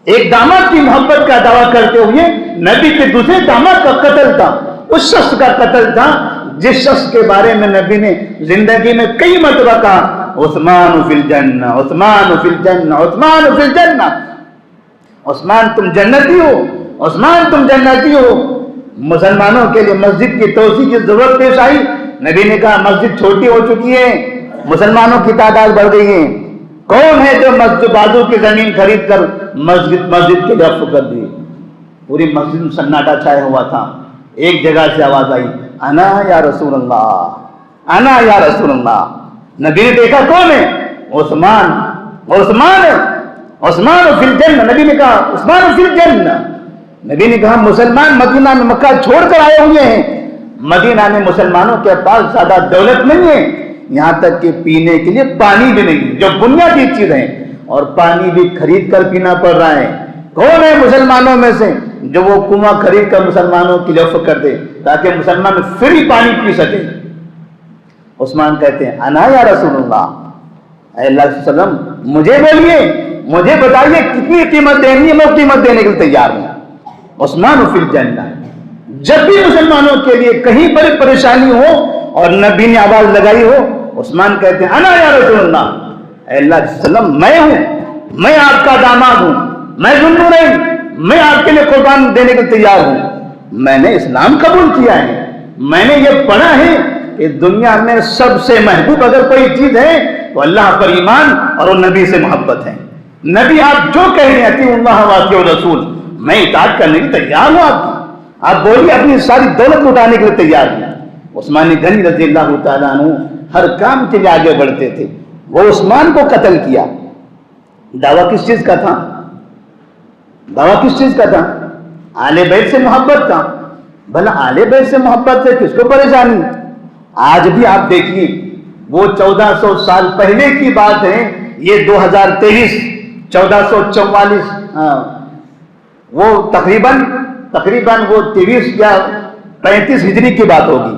ایک داماد کی محبت کا دعویٰ کرتے ہوئے نبی کے دوسرے داماد کا قتل تھا. اس شخص کا قتل تھا جس شخص کے بارے میں نبی نے زندگی میں کئی مرتبہ کہا, عثمان فی الجنہ, عثمان فی الجنہ, عثمان فی الجنہ. عثمان تم جنتی ہو, عثمان تم جنتی ہو. مسلمانوں کے لیے مسجد کی توسیع کی ضرورت پیش آئی. نبی نے کہا مسجد چھوٹی ہو چکی ہے, مسلمانوں کی تعداد بڑھ گئی ہے. کون ہے جو مسجد بازو کی زمین خرید کر مسجد کے لیے وقف کر دی؟ پوری مسجد میں سناٹا چھایا ہوا تھا. ایک جگہ سے آواز آئی, انا یا رسول اللہ, انا یا رسول اللہ. نبی نے دیکھا کون ہے؟ عثمان. عثمان ہے, عثمان فی الجنہ. نبی نے کہا عثمان فی الجنہ. نبی نے کہا مسلمان مدینہ میں مکہ چھوڑ کر آئے ہوئے ہیں. مدینہ میں مسلمانوں کے پاس زیادہ دولت نہیں ہے, یہاں تک کہ پینے کے لیے پانی بھی نہیں, جو بنیادی چیز ہے, اور پانی بھی خرید کر پینا پڑ رہا ہے. کون ہے مسلمانوں میں سے جو وہ کنواں خرید کر مسلمانوں کی لیے وقف کر دے تاکہ مسلمان فری پانی پی سکے؟ عثمان کہتے ہیں انا یا رسول اللہ, اے اللہ صلی اللہ علیہ وسلم مجھے بولیے, مجھے بتائیے کتنی قیمت دینی ہے, میں قیمت دینے کے لیے تیار ہوں. عثمان فی الجنہ. جب بھی مسلمانوں کے لیے کہیں پر پریشانی ہو اور نبی نے آواز لگائی ہو, عثمان کہتے ہیں انا یا رسول اللہ, اے اللہ صلی اللہ علیہ وسلم میں ہوں, میں آپ کا داماد ہوں, میں ذوالنورین, میں آپ کے لیے قربان دینے کے لیے تیار ہوں. میں نے اسلام قبول کیا ہے, میں نے یہ پڑھا ہے کہ دنیا میں سب سے محبوب اگر کوئی چیز ہے تو اللہ پر ایمان اور وہ نبی سے محبت ہے. نبی آپ جو کہہ رہے ہیں اطیعوا اللہ واطیعوا الرسول, میں اطاعت کرنے کی تیار ہوں آپ کی. آپ بولیے اپنی ساری دولت اٹھانے کے لیے تیار ہوں. عثمان غنی رضی اللہ تعالیٰ عنہ ہر کام کے لیے آگے بڑھتے تھے. وہ عثمان کو قتل کیا. دعویٰ کس چیز کا تھا؟ دعویٰ کس چیز کا تھا؟ اہل بیت سے محبت کا. بھلا اہل بیت سے محبت سے کس کو پریشانی؟ آج بھی آپ دیکھیے, وہ 1400 سال پہلے کی بات ہے, یہ 2023 1444, وہ تقریباً وہ 23 یا 35 ہجری کی بات ہوگی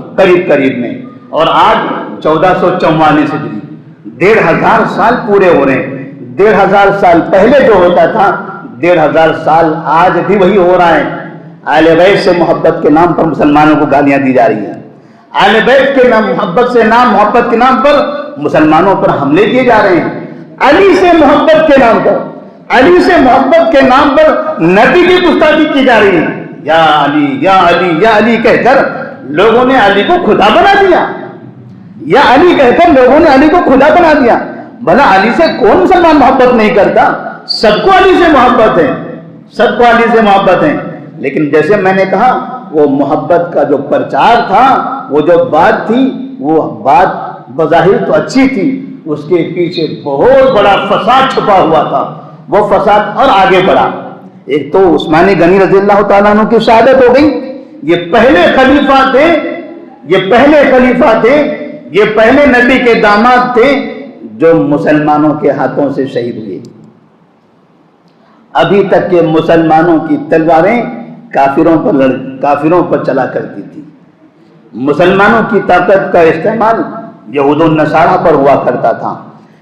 قریب میں, اور آج 1444 ہجری. 1500 سال پورے ہو رہے ہیں. 1500 سال پہلے جو ہوتا تھا 1500 سال آج بھی وہی ہو رہا ہے. اہل بیت سے محبت کے نام پر مسلمانوں کو گالیاں دی جا رہی ہیں. اہل بیت کے نام محبت کے نام پر مسلمانوں پر حملے کیے جا رہے ہیں. علی سے محبت کے نام پر نبی کی گستاخی کی جا رہی ہے. یا علی یا علی یا علی کہہ کر لوگوں نے علی کو خدا بنا دیا. یا علی کہہ کر لوگوں نے علی کو خدا بنا دیا. بھلا علی سے کون مسلمان محبت نہیں کرتا؟ سب کو علی سے محبت ہے, سب کو علی سے محبت ہے. لیکن جیسے میں نے کہا, وہ محبت کا جو پرچار تھا, وہ جو بات تھی, وہ بات بظاہر تو اچھی تھی, اس کے پیچھے بہت بڑا فساد چھپا ہوا تھا. وہ فساد اور آگے بڑھا. ایک تو عثمان غنی رضی اللہ تعالیٰ عنہ کی شہادت ہو گئی. یہ پہلے خلیفہ تھے, یہ پہلے نبی کے داماد تھے جو مسلمانوں کے ہاتھوں سے شہید ہوئے. ابھی تک کے مسلمانوں کی تلواریں کافروں پر چلا کرتی تھی. مسلمانوں کی طاقت کا استعمال یہود و نصارہ پر ہوا کرتا تھا.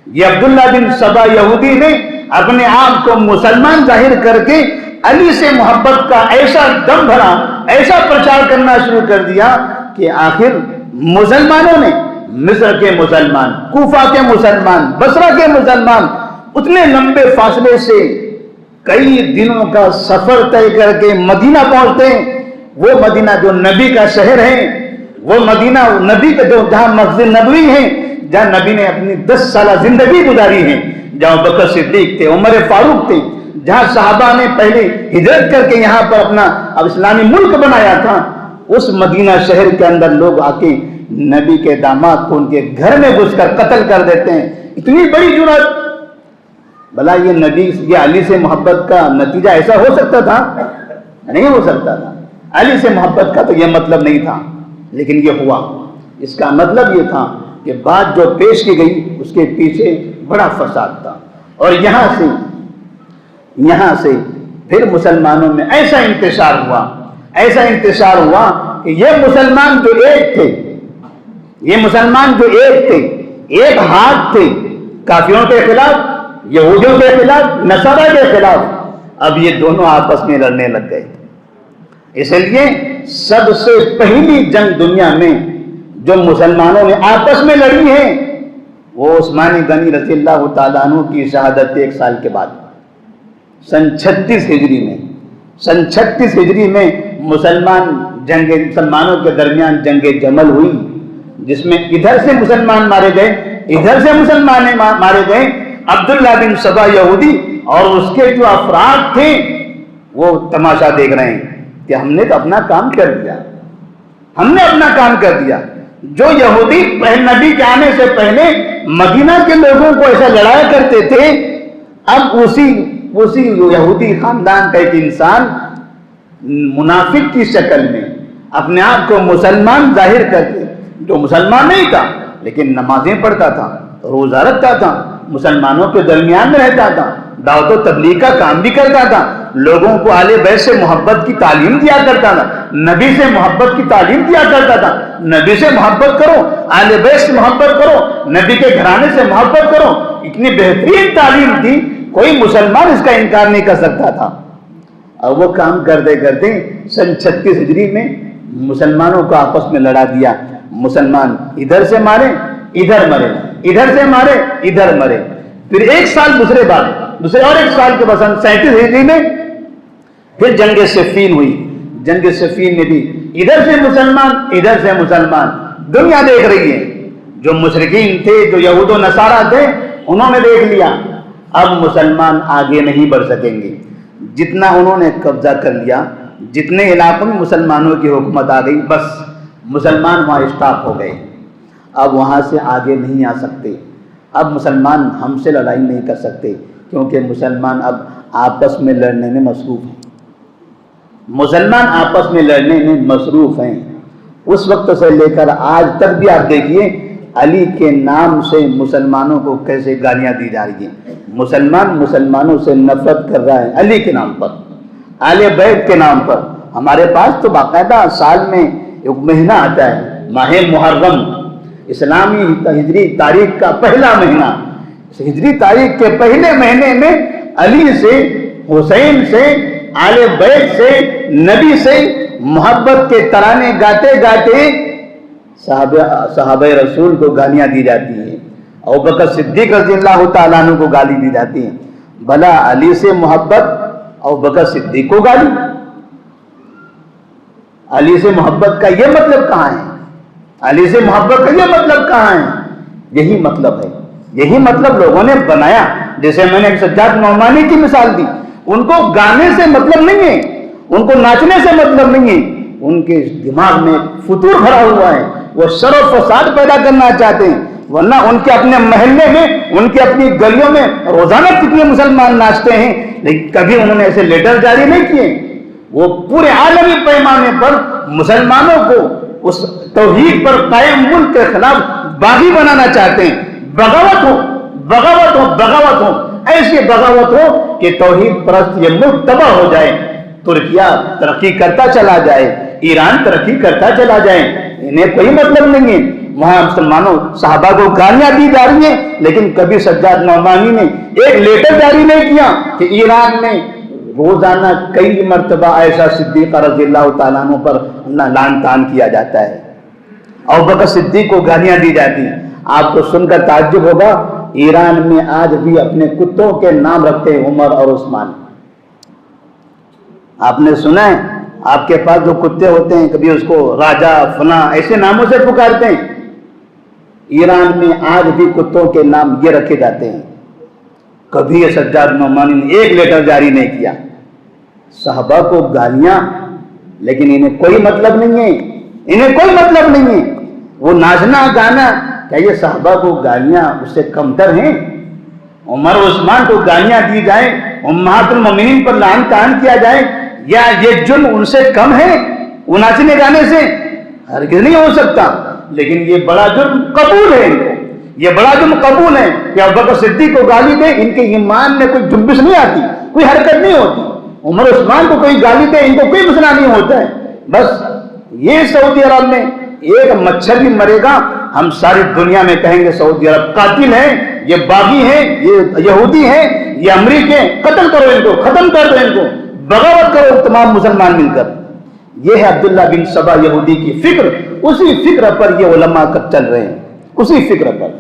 یہ عبداللہ بن سبا یہودی نے اپنے آپ کو مسلمان ظاہر کر کے علی سے محبت کا ایسا دم بھرا، ایسا پرچار کرنا شروع کر دیا کہ آخر مسلمانوں نے، مصر کے مسلمان، کوفہ کے مسلمان، بصرہ کے مسلمان، اتنے لمبے فاصلے سے کئی دنوں کا سفر طے کر کے مدینہ پہنچتے ہیں۔ وہ مدینہ جو نبی کا شہر ہے، وہ مدینہ نبی کا جو جہاں مسجد نبوی ہے، جہاں نبی نے اپنی 10 سالہ زندگی گزاری ہے، جہاں بکر صدیق تھے، عمر فاروق تھے، جہاں صحابہ نے پہلے ہجرت کر کے یہاں پر اپنا اب اسلامی ملک بنایا تھا، اس مدینہ شہر کے اندر لوگ آ کے نبی کے داماد کو ان کے گھر میں گھس کر قتل کر دیتے ہیں۔ اتنی بڑی جرأت! بھلا یہ نبی، یہ علی سے محبت کا نتیجہ ایسا ہو سکتا تھا؟ نہیں ہو سکتا تھا۔ علی سے محبت کا تو یہ مطلب نہیں تھا، لیکن یہ ہوا۔ اس کا مطلب یہ تھا کہ بات جو پیش کی گئی اس کے پیچھے بڑا فساد تھا، اور یہاں سے پھر مسلمانوں میں ایسا انتشار ہوا کہ یہ مسلمان جو ایک تھے، ایک ہاتھ تھے کافروں کے خلاف، یہودیوں کے خلاف، نصارہ کے خلاف، اب یہ دونوں آپس میں لڑنے لگ گئے۔ اس لیے سب سے پہلی جنگ دنیا میں جو مسلمانوں نے آپس میں لڑی ہے وہ عثمان غنی رضی اللہ تعالیٰ عنہ کی شہادت 1 سال کے بعد سن 36 ہجری میں مسلمانوں کے درمیان جنگ جمل ہوئی، جس میں ادھر سے مسلمان مارے گئے، ادھر سے مسلمان مارے گئے۔ عبداللہ بن سبا یہودی اور اس کے جو افراد تھے وہ تماشا دیکھ رہے ہیں کہ ہم نے تو اپنا کام کر دیا۔ جو یہودی نبی کے آنے سے پہلے مدینہ کے لوگوں کو ایسا لڑایا کرتے تھے، اب اسی یہودی خاندان کا ایک انسان منافق کی شکل میں اپنے آپ کو مسلمان ظاہر کر کے، جو مسلمان نہیں تھا لیکن نمازیں پڑھتا تھا، روزہ رکھتا تھا، مسلمانوں کے درمیان میں رہتا تھا، دعوت و تبلیغ کا کام بھی کرتا تھا، لوگوں کو اہل بیت سے محبت کی تعلیم دیا کرتا تھا، نبی سے محبت کی تعلیم دیا کرتا تھا، نبی سے محبت کرو، اہل بیت سے محبت کرو، نبی کے گھرانے سے محبت کرو، اتنی بہترین تعلیم تھی، کوئی مسلمان اس کا انکار نہیں کر سکتا تھا۔ اور وہ کام کرتے کرتے سن 36 ہجری میں مسلمانوں کو آپس میں لڑا دیا۔ مسلمان ادھر سے مارے ادھر مرے، ادھر سے مارے ادھر مرے۔ پھر 1 سال دوسرے اور 1 سال کے بعد سن 37 ہجری میں پھر جنگ صفین ہوئی۔ جنگ صفین میں بھی ادھر سے مسلمان دنیا دیکھ رہی ہے، جو مشرکین تھے، جو یہود و نصارہ تھے، انہوں نے دیکھ لیا اب مسلمان آگے نہیں بڑھ سکیں گے۔ جتنا انہوں نے قبضہ کر لیا، جتنے علاقوں میں مسلمانوں کی حکومت آ گئی، بس مسلمان وہاں اسٹاپ ہو گئے، اب وہاں سے آگے نہیں آ سکتے۔ اب مسلمان ہم سے لڑائی نہیں کر سکتے، کیونکہ مسلمان اب آپس میں لڑنے میں مصروف ہیں۔ اس وقت سے لے کر آج تک بھی آپ دیکھیے علی کے نام سے مسلمانوں کو کیسے گالیاں دی جا رہی ہیں۔ مسلمانوں سے نفرت کر رہا ہے علی کے نام پر، اہل بیت کے نام پر۔ ہمارے پاس تو باقاعدہ سال میں ایک مہینہ آتا ہے، ماہ محرم، اسلامی ہجری تاریخ کا پہلا مہینہ۔ ہجری تاریخ کے پہلے مہینے میں علی سے، حسین سے، آل بیت سے، نبی سے محبت کے ترانے گاتے گاتے صحابہ رسول کو گالیاں دی جاتی ہیں، ابوبکر صدیق رضی اللہ تعالیٰ عنہ کو گالی دی جاتی ہے۔ بھلا علی سے محبت، ابوبکر صدیق کو گالی؟ علی سے محبت کا یہ مطلب کہاں ہے؟ علی سے محبت کا یہ مطلب کہاں ہے؟ یہی مطلب ہے، یہی مطلب لوگوں نے بنایا۔ جیسے میں نے سجاد نعمانی کی مثال دی، ان کو گانے سے مطلب نہیں ہے، ان کو ناچنے سے مطلب نہیں ہے، ان کے دماغ میں فتور بھرا ہوا ہے، وہ شر و فساد پیدا کرنا چاہتے ہیں۔ ورنہ ان کے اپنے محلے میں، ان کے اپنی گلیوں میں روزانہ کتنے مسلمان ناچتے ہیں، لیکن کبھی انہوں نے ایسے لیٹر جاری نہیں کیے۔ وہ پورے عالمی پیمانے پر مسلمانوں کو اس توحید پر قائم ملک کے خلاف باغی بنانا چاہتے ہیں۔ بغاوت ہو، ایسی بغاوت ہو کہ توحید پرست یہ ملک تباہ ہو جائے، ترکیہ ترقی کرتا چلا جائے، ایران ترقی کرتا چلا جائے، انہیں کوئی مطلب نہیں ہے۔ وہاں مسلمانوں صحابہ کو گالیاں دی جا رہی ہیں، لیکن کبھی سجاد نعمانی نے ایک لیٹر جاری نہیں کیا کہ ایران میں روزانہ کئی مرتبہ عائشہ صدیقہ رضی اللہ تعالیٰ عنہ پر لعن طعن کیا جاتا ہے، ابوبکر صدیق کو گالیاں دی جاتی ہیں۔ آپ کو سن کر تعجب ہوگا، ایران میں آج بھی اپنے کتوں کے نام رکھتے ہیں عمر اور عثمان۔ آپ نے سنا ہے آپ کے پاس جو کتے ہوتے ہیں کبھی اس کو راجا فلاں ایسے ناموں سے پکارتے ہیں؟ ایران میں آج بھی کتوں کے نام یہ رکھے جاتے ہیں۔ کبھی یہ سجاد نعمانی نے ایک لیٹر جاری نہیں کیا، صحابہ کو گالیاں، لیکن انہیں کوئی مطلب نہیں ہے، انہیں کوئی مطلب نہیں ہے۔ وہ ناچنا گانا، کیا یہ صحابہ کو گالیاں اس سے کمتر ہیں؟ عمر و عثمان کو گالیاں دی جائیں، امہات المومنین پر لعن طعن کیا جائے، یا یہ جرم ان سے کم ہے وہ ناچنے گانے سے؟ ہرگز نہیں ہو سکتا۔ لیکن یہ بڑا جرم قبول ہے، ان کو یہ بڑا جرم قبول ہے کہ ابوبکر صدیق کو گالی دے، ان کے ایمان میں کوئی جنبش نہیں آتی، کوئی حرکت نہیں ہوتی۔ عمر عثمان کو کوئی گالی دے، ان کو کوئی مسئلہ نہیں ہوتا ہے۔ بس یہ سعودی عرب میں ایک مچھر بھی مرے گا، ہم ساری دنیا میں کہیں گے سعودی عرب قاتل ہے، یہ باغی ہے، یہ یہودی ہے، یہ امریکے، قتل کرو ان کو، ختم کر دو ان کو، بغاوت کرو تمام مسلمان مل کر۔ یہ ہے عبداللہ بن سبا یہودی کی فکر، اسی فکر پر یہ علماء کب چل رہے ہیں، اسی فکر پر۔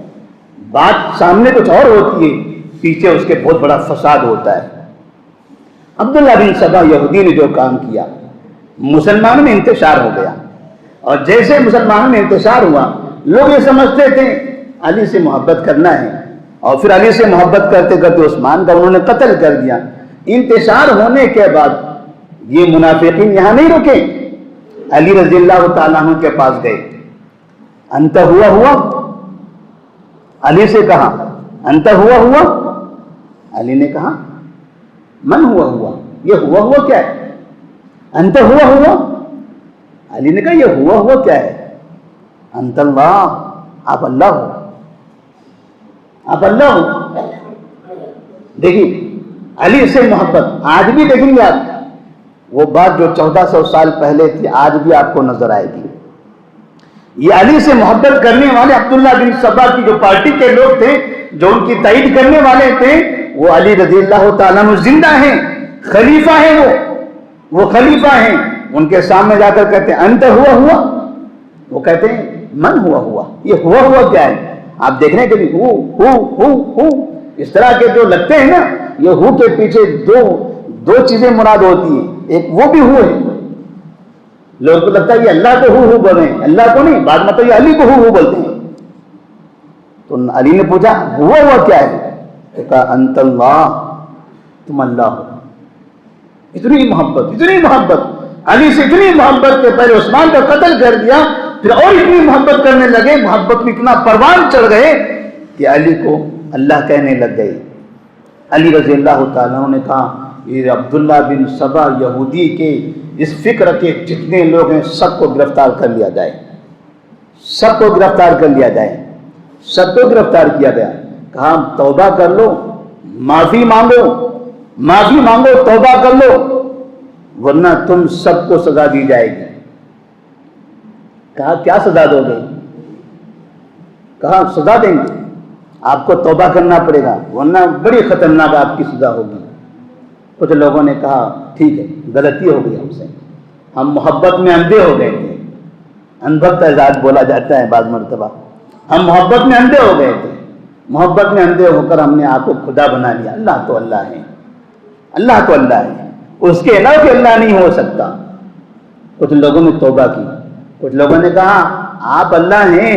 بات سامنے کچھ اور ہوتی ہے، پیچھے اس کے بہت بڑا فساد ہوتا ہے۔ عبداللہ بن سبا یہودی نے جو کام کیا، مسلمانوں میں انتشار ہو گیا، اور جیسے مسلمانوں میں انتشار ہوا، لوگ یہ سمجھتے تھے علی سے محبت کرنا ہے، اور پھر علی سے محبت کرتے کرتے عثمان کا انہوں نے قتل کر دیا۔ انتشار ہونے کے بعد یہ منافقین یہاں نہیں رکے، علی رضی اللہ تعالیٰ عنہ کے پاس گئے۔ انت ہوا علی سے کہا، انت ہوا؟ علی نے کہا من ہوا؟ یہ ہوا کیا ہے؟ انت ہوا؟ علی نے کہا یہ ہوا کیا ہے؟ انت اللہ، آپ اللہ ہو، آپ اللہ ہو۔ دیکھیے علی سے محبت آج بھی دیکھیں گے آپ، وہ بات جو 1400 سال پہلے تھی آج بھی آپ کو نظر آئے گی۔ یہ علی سے محبت کرنے والے عبداللہ بن سبا کی جو پارٹی کے لوگ تھے، جو ان کی تائید کرنے والے تھے، وہ علی رضی اللہ تعالیٰ عنہ زندہ ہیں، خلیفہ ہیں، وہ خلیفہ ہیں۔ ان کے سامنے جا کر کہتے ہیں انت ہوا؟ وہ کہتے ہیں من ہوا؟ یہ ہوا کیا ہے؟ آپ دیکھ رہے ہیں کبھی ہو اس طرح کے جو لگتے ہیں نا، یہ ہو کے پیچھے دو چیزیں مراد ہوتی ہیں، ایک وہ بھی ہوئے، لوگوں کو لگتا ہے یہ اللہ کو ہو بول رہے ہیں، اللہ کو نہیں، بعد مطلب یہ علی کو ہو بولتے ہیں۔ تو علی نے پوچھا ہوا کیا ہے؟ کہا انت اللہ، تم اللہ ہو۔ اتنی محبت علی سے، اتنی محبت کہ پہلے عثمان کا قتل کر دیا، پھر اور اتنی محبت کرنے لگے، محبت میں اتنا پروان چڑھ گئے کہ علی کو اللہ کہنے لگ گئے۔ علی رضی اللہ تعالیٰ نے کہا یہ عبداللہ بن سبا یہودی کے اس فکر کے جتنے لوگ ہیں سب کو گرفتار کر لیا جائے، سب کو گرفتار کر لیا جائے۔ سب کو گرفتار کیا گیا، کہا توبہ کر لو، معافی مانگو، توبہ کر لو، ورنہ تم سب کو سزا دی جائے گی۔ کہا کیا سزا دو گے؟ کہا سزا دیں گے، آپ کو توبہ کرنا پڑے گا ورنہ بڑی خطرناک آپ کی سزا ہوگی۔ کچھ لوگوں نے کہا ٹھیک ہے، غلطی ہو گئی ہم سے، ہم محبت میں اندھے ہو گئے تھے، انبھکت اعزاز بولا جاتا ہے بعض مرتبہ، ہم محبت میں اندھے ہو گئے تھے، محبت میں اندھے ہو کر ہم نے آپ کو خدا بنا لیا۔ اللہ تو اللہ ہے، اللہ تو اللہ ہے، اس کے علاوہ کہ اللہ نہیں ہو سکتا۔ کچھ لوگوں نے توبہ کی، کچھ لوگوں نے کہا آپ اللہ ہیں،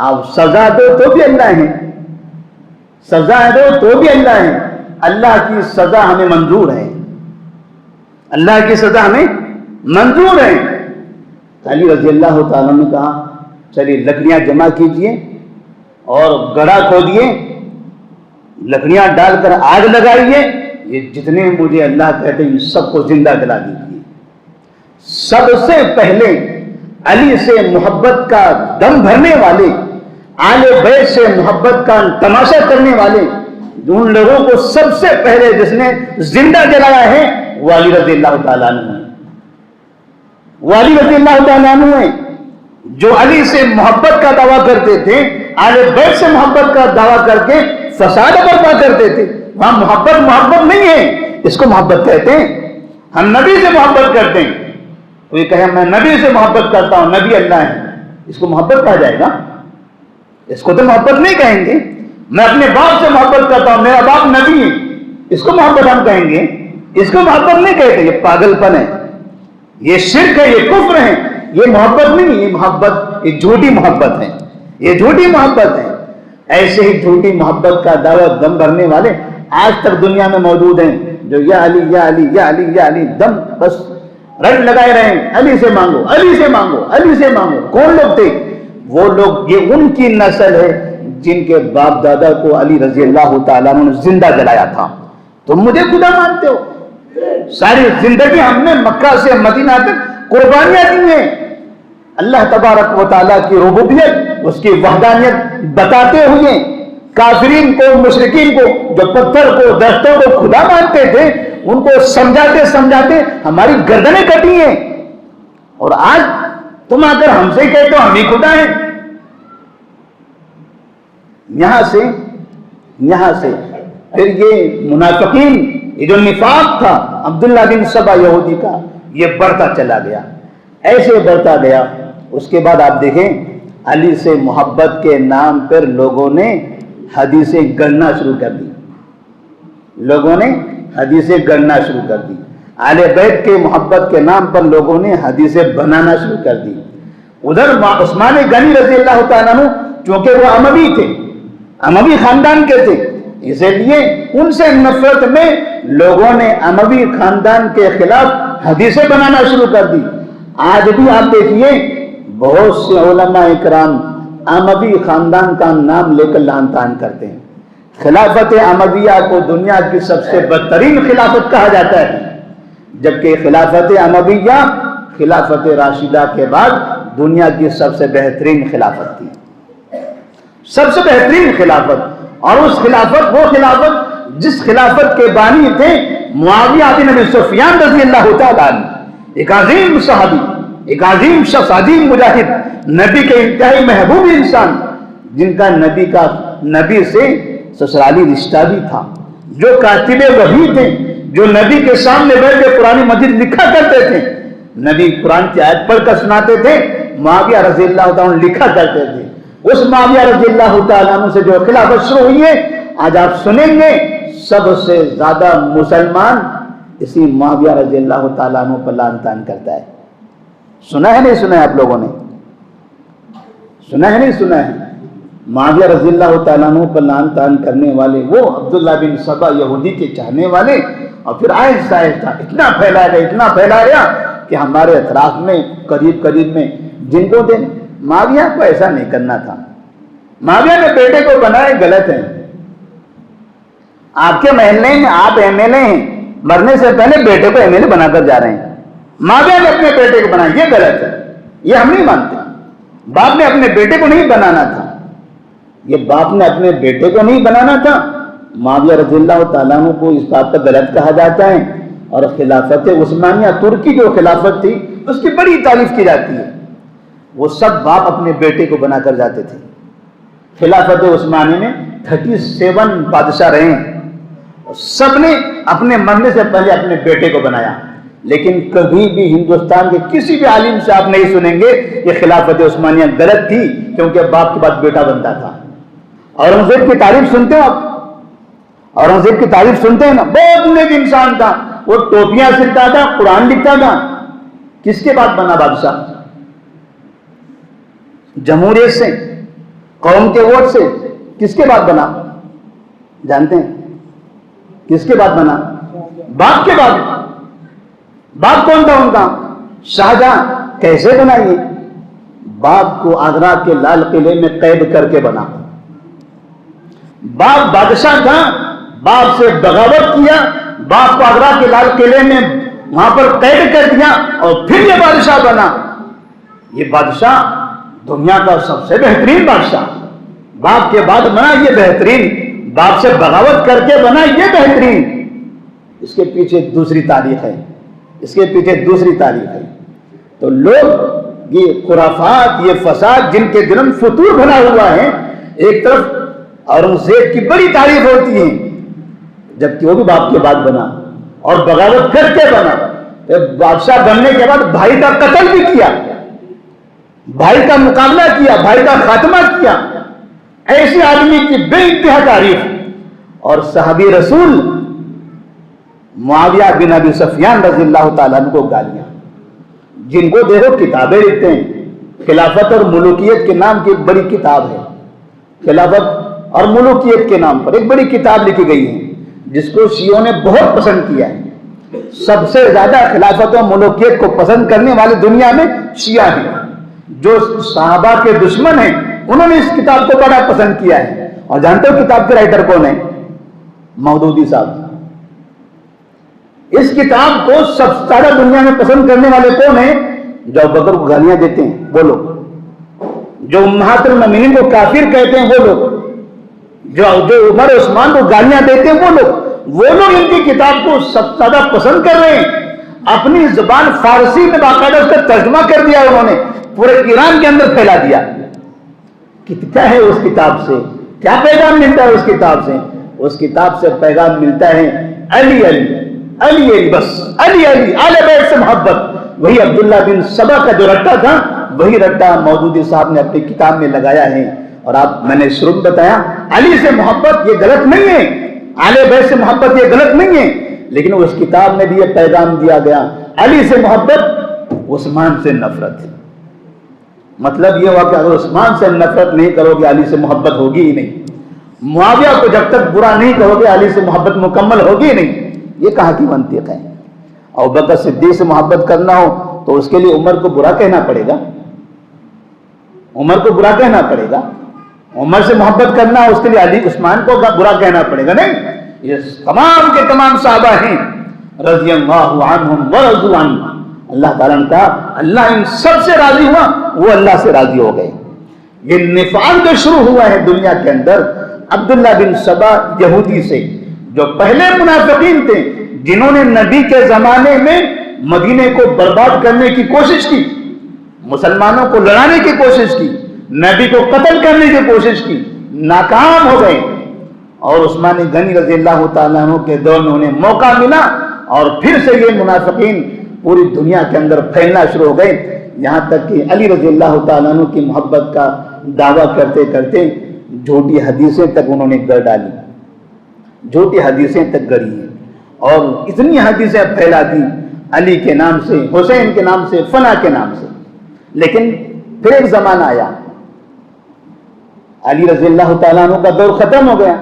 آپ سزا دو تو بھی اللہ ہیں، سزا دو تو بھی اللہ ہیں، اللہ کی سزا ہمیں منظور ہے، اللہ کی سزا ہمیں منظور ہے۔ علی رضی اللہ تعالیٰ نے کہا چلیے لکڑیاں جمع کیجئے اور گڑھا کھودیے، لکڑیاں ڈال کر آگ لگائیے، یہ جتنے مجھے اللہ کہتے ہیں سب کو زندہ جلا دیجیے۔ سب سے پہلے علی سے محبت کا دم بھرنے والے، آل بیت سے محبت کا تماشا کرنے والے، ان لوگوں کو سب سے پہلے جس نے زندہ جلایا ہے وہ علی رضی اللہ تعالیٰ عنہ ہے، وہ علی رضی اللہ تعالیٰ عنہ ہے، جو علی سے محبت کا دعویٰ کرتے تھے، آل بیت سے محبت کا دعویٰ کر کے فساد برپا کرتے تھے۔ وہاں محبت نہیں ہے، اس کو محبت کہتے ہیں؟ ہم نبی سے محبت کرتے ہیں، کوئی کہے میں نبی سے محبت کرتا ہوں، نبی اللہ ہے، اس کو محبت کہا جائے گا؟ اس کو تو محبت نہیں کہیں گے۔ میں اپنے باپ سے محبت کرتا ہوں، میرا باپ نبی ہے، اس کو محبت ہم کہیں گے؟ اس کو محبت نہیں کہتے، یہ پاگل پن ہے، یہ شرک ہے، یہ کفر ہے، یہ محبت نہیں، یہ محبت، یہ جھوٹی محبت ہے، یہ جھوٹی محبت ہے۔ ایسے ہی جھوٹی محبت کا دعویٰ دم بھرنے والے آج تک دنیا میں موجود ہیں، جو یا علی یا علی یا علی یا علی دم بس رٹ لگائے رہے ہیں، علی سے مانگو، علی سے مانگو، علی سے مانگو۔ کون لوگ تھے وہ لوگ؟ یہ ان کی نسل ہے جن کے باپ دادا کو علی رضی اللہ تعالیٰ عنہ نے زندہ جلایا تھا۔ تم مجھے خدا مانتے ہو؟ ساری زندگی ہم نے مکہ سے مدینہ تک قربانیاں دی ہیں، اللہ تبارک و تعالیٰ کی ربوبیت، اس کی وحدانیت بتاتے ہوئے کافرین کو، مشرکین کو، جو پتھر کو، درختوں کو خدا مانتے تھے، ان کو سمجھاتے سمجھاتے ہماری گردنیں کٹی ہیں، اور آج تم آ کر ہم سے کہتے ہو ہم ہی خدا ہیں۔ یہاں سے پھر یہ منافقین، یہ جو نفاق تھا عبداللہ بن سبا یہودی کا، یہ بڑھتا چلا گیا، ایسے بڑھتا گیا۔ اس کے بعد آپ دیکھیں علی سے محبت کے نام پر لوگوں نے حدیثیں گڑنا شروع کر دی، لوگوں نے حدیثیں گڑنا شروع کر دی، اہل بیت کے محبت کے نام پر لوگوں نے حدیثیں بنانا شروع کر دی۔ ادھر عثمان غنی رضی اللہ تعالیٰ عنہ چونکہ وہ اموی تھے، اموی خاندان کے تھے، اسی لیے ان سے نفرت میں لوگوں نے اموی خاندان کے خلاف حدیثیں بنانا شروع کر دی۔ آج بھی آپ دیکھیے بہت سے علماء اکرام اموی خاندان کا نام لے کر لعن طعن کرتے ہیں۔ خلافت امویہ کو دنیا کی سب سے بدترین خلافت کہا جاتا ہے، جبکہ خلافت امویہ خلافت راشدہ کے بعد دنیا کی سب سے بہترین خلافت تھی، سب سے بہترین خلافت۔ اور اس خلافت، وہ خلافت جس خلافت کے بانی تھے معاویہ بن ابی سفیان رضی اللہ تعالیٰ عنہ، ایک عظیم صحابی، ایک عظیم شخص، عظیم مجاہد، نبی کے انتہائی محبوب انسان، جن کا نبی سے سسرالی رشتہ بھی تھا، جو کاتب وحی تھے، جو نبی کے سامنے بیٹھ کے قرآن مجید لکھا کرتے تھے، نبی قرآن کی آیت پڑھ کر سناتے تھے، معاویہ رضی اللہ تعالیٰ عنہ لکھا کرتے تھے۔ اس معاویہ رضی اللہ تعالیٰ عنہ سے جو خلافت شروع ہوئی ہے، آج آپ سنیں گے سب سے زیادہ مسلمان اسی معاویہ رضی اللہ تعالیٰ عنہ پر لعن طعن کرتا ہے۔ سنا ہے نہیں سنا ہے؟ آپ لوگوں نے سنا ہے نہیں سنا ہے؟ معاویہ رضی اللہ تعالیٰ عنہ پر لعن طعن کرنے والے وہ عبداللہ بن سبا یہودی کے چاہنے والے، اور پھر آہستہ آہستہ اتنا پھیلا گیا کہ ہمارے اطراف میں قریب میں جن کو دیں، معاویہ کو ایسا نہیں کرنا تھا، معاویہ نے بیٹے کو بنائے، غلط ہے۔ آپ کے محلے میں آپ ایم ایل اے ہیں، مرنے سے پہلے بیٹے کو ایم ایل اے بنا کر جا رہے ہیں، معاویہ نے اپنے بیٹے کو بنایا، یہ غلط ہے، یہ ہم نہیں مانتے۔ باپ نے اپنے بیٹے کو نہیں بنانا تھا، یہ باپ نے اپنے بیٹے کو نہیں بنانا تھا۔ معاویہ رضی اللہ تعالیٰ عنہ کو اس بات کا غلط کہا جاتا ہے، اور خلافت عثمانیہ ترکی جو خلافت تھی اس کی بڑی تعریف کی جاتی ہے، وہ سب باپ اپنے بیٹے کو بنا کر جاتے تھے۔ خلافت عثمانیہ میں 37 بادشاہ رہے ہیں، سب نے اپنے مرنے سے پہلے اپنے بیٹے کو بنایا، لیکن کبھی بھی ہندوستان کے کسی بھی عالم سے آپ نہیں سنیں گے کہ خلافت عثمانیہ غلط تھی کیونکہ باپ کے بعد بیٹا بنتا تھا۔ اورنگزیب کی تعریف سنتے ہو آپ؟ اورنگزیب کی تعریف سنتے ہیں نا، بہت نیک انسان تھا، وہ ٹوپیاں سلتا تھا، قرآن لکھتا تھا، کس کے بعد بنا بادشاہ؟ جمہوریت سے، قوم کے ووٹ سے، کس کے بعد بنا؟ جانتے ہیں کس کے بعد بنا؟ باپ کے بعد۔ باپ کون تھا ان کا؟ شاہجہاں۔ کیسے بنا یہ؟ باپ کو آگرہ کے لال قلعے میں قید کر کے بنا۔ باپ بادشاہ تھا، باپ سے بغاوت کیا، باپ کو آگرہ کے لال قلعے میں وہاں پر قید کر دیا، اور پھر یہ بادشاہ بنا۔ یہ بادشاہ دنیا کا سب سے بہترین بادشاہ، باپ کے بعد بنا یہ بہترین، باپ سے بغاوت کر کے بنا یہ بہترین۔ اس کے پیچھے دوسری تاریخ ہے، اس کے پیچھے دوسری تاریخ ہے۔ تو لوگ یہ خرافات، یہ فساد جن کے جنم فطور بنا ہوا ہے، ایک طرف اورنگزیب کی بڑی تعریف ہوتی ہے جبکہ وہ بھی باپ کے بعد بنا، اور بغاوت کر کے بنا، بادشاہ بننے کے بعد بھائی کا قتل بھی کیا، بھائی کا مقابلہ کیا، بھائی کا خاتمہ کیا. ایسے آدمی کی بے انتہا تعریف. اور صحابی رسول معاویہ بن ابی سفیان رضی اللہ تعالیٰ عنہ کو گالیاں، جن کو دیکھو کتابیں لکھتے ہیں. خلافت اور ملوکیت کے نام کی ایک بڑی کتاب ہے، خلافت اور ملوکیت کے نام پر ایک بڑی کتاب لکھی گئی ہے جس کو شیعوں نے بہت پسند کیا ہے. سب سے زیادہ خلافت و ملوکیت کو پسند کرنے والے دنیا میں شیعہ ہیں. جو صحابہ کے دشمن ہیں انہوں نے اس کتاب کو بڑا پسند کیا ہے. اور جانتے ہو کتاب کے رائٹر کون ہیں؟ مودودی صاحب. اس کتاب کو سب سے زیادہ دنیا میں پسند کرنے والے کون ہیں؟ جو ابوبکر کو گالیاں دیتے ہیں وہ لوگ، جو امہات المومنین کو کافر کہتے ہیں وہ لوگ، جو عمر عثمان کو گالیاں دیتے ہیں وہ لوگ ان کی کتاب کو سب سے زیادہ پسند کر رہے ہیں. اپنی زبان فارسی میں باقاعدہ اس کا ترجمہ کر دیا انہوں نے، پورے ایران کے اندر پھیلا دیا. کیا ہے اس کتاب سے؟ کیا پیغام ملتا ہے اس کتاب سے؟ اس کتاب سے پیغام ملتا ہے علی علی علی علی، بس علی علی، آل بیت سے محبت. وہی عبداللہ بن سبا کا جو رٹا تھا وہی رٹا مودودی صاحب نے اپنی کتاب میں لگایا ہے. اور میں نے شروع میں بتایا علی سے محبت یہ غلط نہیں ہے، آل بیت سے محبت یہ غلط نہیں ہے، لیکن اس کتاب میں بھی یہ پیغام دیا گیا علی سے محبت، عثمان سے نفرت. مطلب یہ ہوا کہ اگر عثمان سے نفرت نہیں کرو گے علی سے محبت ہوگی ہی نہیں. معاویہ کو جب تک برا نہیں کرو گے علی سے محبت مکمل ہوگی ہی نہیں. یہ کہاں کی منطق ہے؟ ابوبکر صدیق سے محبت کرنا ہو تو اس کے لیے عمر کو برا کہنا پڑے گا، عمر کو برا کہنا پڑے گا. عمر سے محبت کرنا ہو اس کے لیے علی عثمان کو برا کہنا پڑے گا. نہیں، یہ تمام کے تمام صحابہ ہیں رضی اللہ عنہم ورضوا عنہ. اللہ تعالیٰ نے کہا اللہ ان سب سے راضی ہوا، وہ اللہ سے راضی ہو گئے. یہ نفاق جو شروع ہوا ہے دنیا کے اندر عبداللہ بن سبا یہودی سے، جو پہلے منافقین تھے جنہوں نے نبی کے زمانے میں مدینے کو برباد کرنے کی کوشش کی، مسلمانوں کو لڑانے کی کوشش کی، نبی کو قتل کرنے کی کوشش کی، ناکام ہو گئے. اور عثمان غنی رضی اللہ تعالیٰ عنہ کے دور میں انہیں موقع ملا اور پھر سے یہ منافقین پوری دنیا کے اندر پھیلنا شروع ہو گئے. یہاں تک کہ علی رضی اللہ تعالیٰ عنہ کی محبت کا دعویٰ کرتے کرتے جھوٹی حدیثیں تک انہوں نے گڑ ڈالی، جھوٹی حدیثیں تک گڑی ہیں اور اتنی حدیثیں پھیلا دی علی کے نام سے، حسین کے نام سے، فنا کے نام سے. لیکن پھر ایک زمانہ آیا، علی رضی اللہ تعالیٰ عنہ کا دور ختم ہو گیا،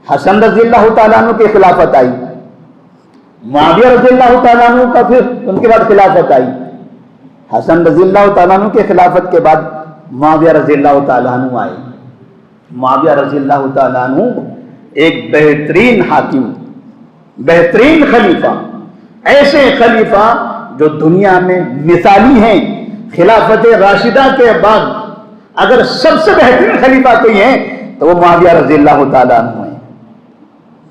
حسن رضی اللہ تعالیٰ عنہ کی خلافت آئی، معاویہ رضی اللہ تعالیٰ عنہ کا پھر ان کے بعد خلافت آئی. حسن رضی اللہ تعالیٰ عنہ کے خلافت کے بعد معاویہ رضی اللہ تعالیٰ عنہ آئے. معاویہ رضی اللہ تعالیٰ عنہ ایک بہترین حاکم، بہترین خلیفہ، ایسے خلیفہ جو دنیا میں مثالی ہیں. خلافت راشدہ کے بعد اگر سب سے بہترین خلیفہ کوئی ہے تو وہ معاویہ رضی اللہ تعالیٰ عنہ ہیں.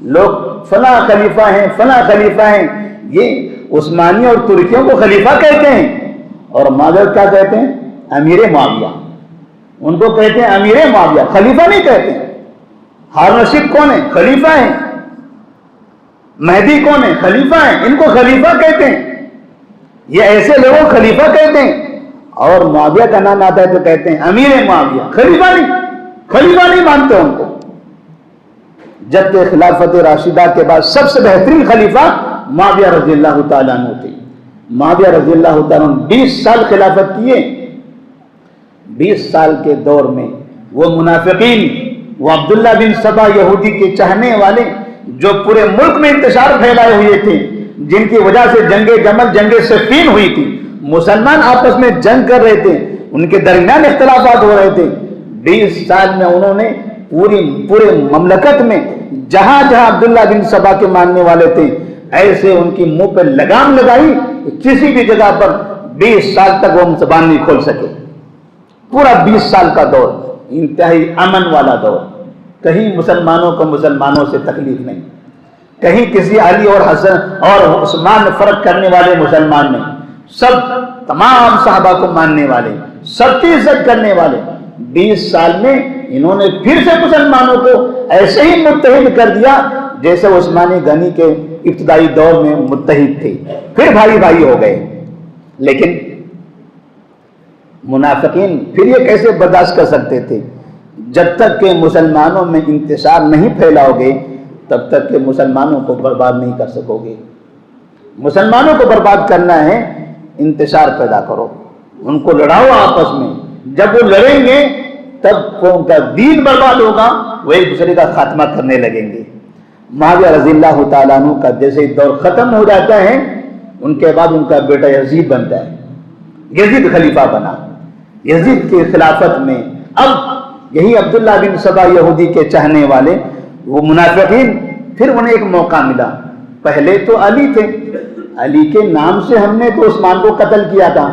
لوگ فلاں خلیفہ ہیں، فلاں خلیفہ ہیں، یہ عثمانی اور ترکیوں کو خلیفہ کہتے ہیں اور معاویہ کیا کہتے ہیں؟ امیر معاویہ. ان کو کہتے ہیں امیر معاویہ، خلیفہ نہیں کہتے. ہارون رشید کون ہے؟ خلیفہ ہیں. مہدی کون ہے؟ خلیفہ ہیں. ان کو خلیفہ کہتے ہیں. یہ ایسے لوگوں خلیفہ کہتے ہیں اور معاویہ کا نام آتا ہے تو کہتے ہیں امیر معاویہ. خلیفہ نہیں، خلیفہ نہیں مانتے ان کو. جبکہ خلافت راشدہ کے بعد سب سے بہترین خلیفہ معاویہ رضی اللہ تعالیٰ عنہ تھے. معاویہ رضی اللہ تعالیٰ عنہ 20 سال خلافت کیے. 20 سال کے دور میں وہ منافقین، وہ عبداللہ بن سبا یہودی کے چاہنے والے جو پورے ملک میں انتشار پھیلائے ہوئے تھے، جن کی وجہ سے جنگ جمل، جنگ صفین ہوئی تھی، مسلمان آپس میں جنگ کر رہے تھے، ان کے درمیان اختلافات ہو رہے تھے. 20 سال میں انہوں نے پورے مملکت میں جہاں جہاں عبداللہ بن سبا کے ماننے والے تھے ایسے ان کی منہ پہ لگام لگائی. کسی بھی جگہ پر 20 سال تک وہ زبان نہیں کھول سکے. پورا 20 سال کا دور انتہائی امن والا دور. کہیں مسلمانوں کو مسلمانوں سے تکلیف نہیں، کہیں کسی علی اور حسن اور عثمان میں فرق کرنے والے مسلمان نہیں. سب تمام صحابہ کو ماننے والے، سب کی عزت کرنے والے. 20 سال میں انہوں نے پھر سے مسلمانوں کو ایسے ہی متحد کر دیا جیسے عثمانی غنی کے ابتدائی دور میں متحد تھے، پھر بھائی بھائی ہو گئے، لیکن منافقین پھر یہ کیسے برداشت کر سکتے تھے؟ جب تک کہ مسلمانوں میں انتشار نہیں پھیلاؤ گے تب تک کہ مسلمانوں کو برباد نہیں کر سکو گے۔ مسلمانوں کو برباد کرنا ہے، انتشار پیدا کرو، ان کو لڑاؤ آپس میں، جب وہ لڑیں گے تب ان کا دین برباد ہوگا، وہ ایک دوسرے کا خاتمہ کرنے لگیں گے۔ معاویہ رضی اللہ تعالیٰ عنہ کا جیسے دور ختم ہو جاتا ہے، ان کے بعد ان کا بیٹا یزید بنتا ہے، یزید خلیفہ بنا۔ یزید کی خلافت میں اب یہی عبداللہ بن سبا یہودی کے چاہنے والے وہ منافقین، پھر انہیں ایک موقع ملا۔ پہلے تو علی تھے، علی کے نام سے ہم نے تو عثمان کو قتل کیا تھا،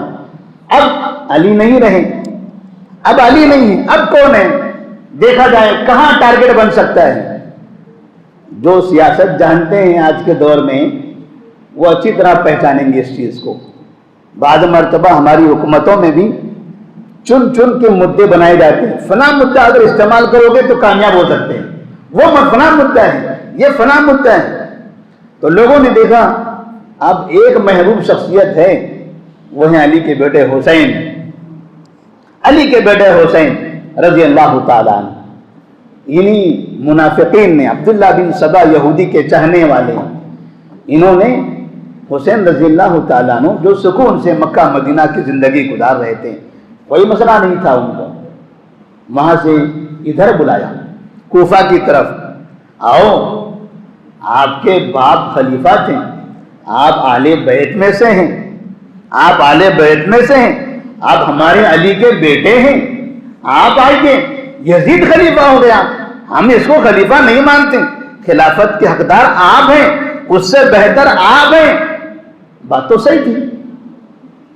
اب علی نہیں رہے، اب علی نہیں ہے، اب کون ہے؟ دیکھا جائے کہاں ٹارگٹ بن سکتا ہے۔ جو سیاست جانتے ہیں آج کے دور میں وہ اچھی طرح پہچانیں گے اس چیز کو۔ بعض مرتبہ ہماری حکومتوں میں بھی چن چن کے مدعے بنائے جاتے ہیں، فلاں مدعا اگر استعمال کرو گے تو کامیاب ہو سکتے ہیں، وہ فلاں مدعا ہے، یہ فلاں مدعا ہے۔ تو لوگوں نے دیکھا اب ایک محبوب شخصیت ہے، وہ ہے علی کے بیٹے حسین، علی کے بیٹے حسین رضی اللہ تعالیٰ عنہ۔ انہی منافقین نے، عبداللہ بن سبا یہودی کے چاہنے والے، انہوں نے حسین رضی اللہ تعالیٰ عنہ جو سکون سے مکہ مدینہ کی زندگی گزار رہے تھے، کوئی مسئلہ نہیں تھا ان کو، وہاں سے ادھر بلایا کوفہ کی طرف، آؤ آپ کے باپ خلیفہ تھے، آپ آل بیت میں سے ہیں، آپ آل بیت میں سے ہیں، آپ ہمارے علی کے بیٹے ہیں، آپ آئیے، یزید خلیفہ ہو گیا، ہم اس کو خلیفہ نہیں مانتے، خلافت کے حقدار آپ ہیں، اس سے بہتر آپ ہیں۔ بات تو صحیح تھی،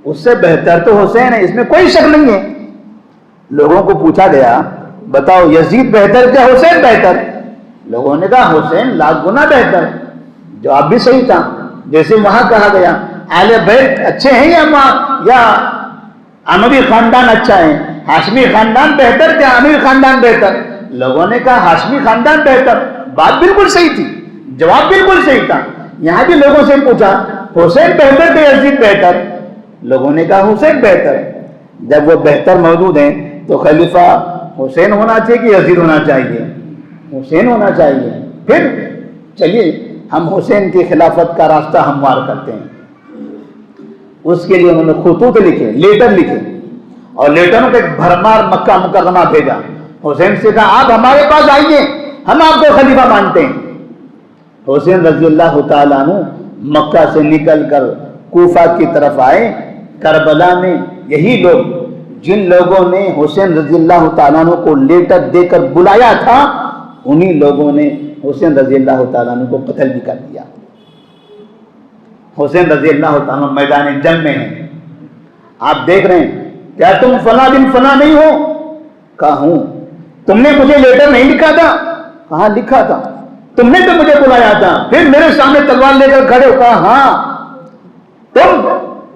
اس سے بہتر تو حسین ہے، اس میں کوئی شک نہیں ہے۔ لوگوں کو پوچھا گیا بتاؤ یزید بہتر کیا حسین بہتر؟ لوگوں نے کہا حسین لاکھ گنا بہتر۔ جواب بھی صحیح تھا، جیسے وہاں کہا گیا اہل بیت اچھے ہیں یا اموی خاندان اچھا ہے، ہاشمی خاندان بہتر کیا اموی خاندان بہتر؟ لوگوں نے کہا ہاشمی خاندان بہتر۔ بات بالکل صحیح تھی، جواب بالکل صحیح تھا۔ یہاں بھی لوگوں سے پوچھا حسین بہتر کہ یزید بہتر؟ لوگوں نے کہا حسین بہتر۔ جب وہ بہتر موجود ہیں تو خلیفہ حسین ہونا چاہیے کہ یزید ہونا چاہیے؟ حسین ہونا چاہیے۔ پھر چلیے ہم حسین کی خلافت کا راستہ ہموار کرتے ہیں۔ اس کے لیے انہوں نے خطوط لکھے، لیٹر لکھے، اور لیٹروں کے بھرمار مکہ مکرمہ بھیجا۔ حسین سے کہا آپ ہمارے پاس آئیے، ہم آپ کو خلیفہ مانتے ہیں۔ حسین رضی اللہ تعالیٰ عنہ مکہ سے نکل کر کوفہ کی طرف آئے۔ کربلا میں یہی لوگ جن لوگوں نے حسین رضی اللہ تعالیٰ عنہ کو لیٹر دے کر بلایا تھا، انہی لوگوں نے حسین رضی اللہ تعالیٰ عنہ کو قتل بھی کر دیا۔ حسین رضی اللہ تعالیٰ عنہ میدان جنگ میں ہیں، آپ دیکھ رہے ہیں، کیا تم فلاں بن فلاں نہیں ہو؟ کہا ہوں۔ تم نے مجھے لیٹر نہیں لکھا تھا؟ کہاں لکھا تھا۔ تم نے تو مجھے بلایا تھا، پھر میرے سامنے تلوار لے کر کھڑے ہو؟ کہا ہاں۔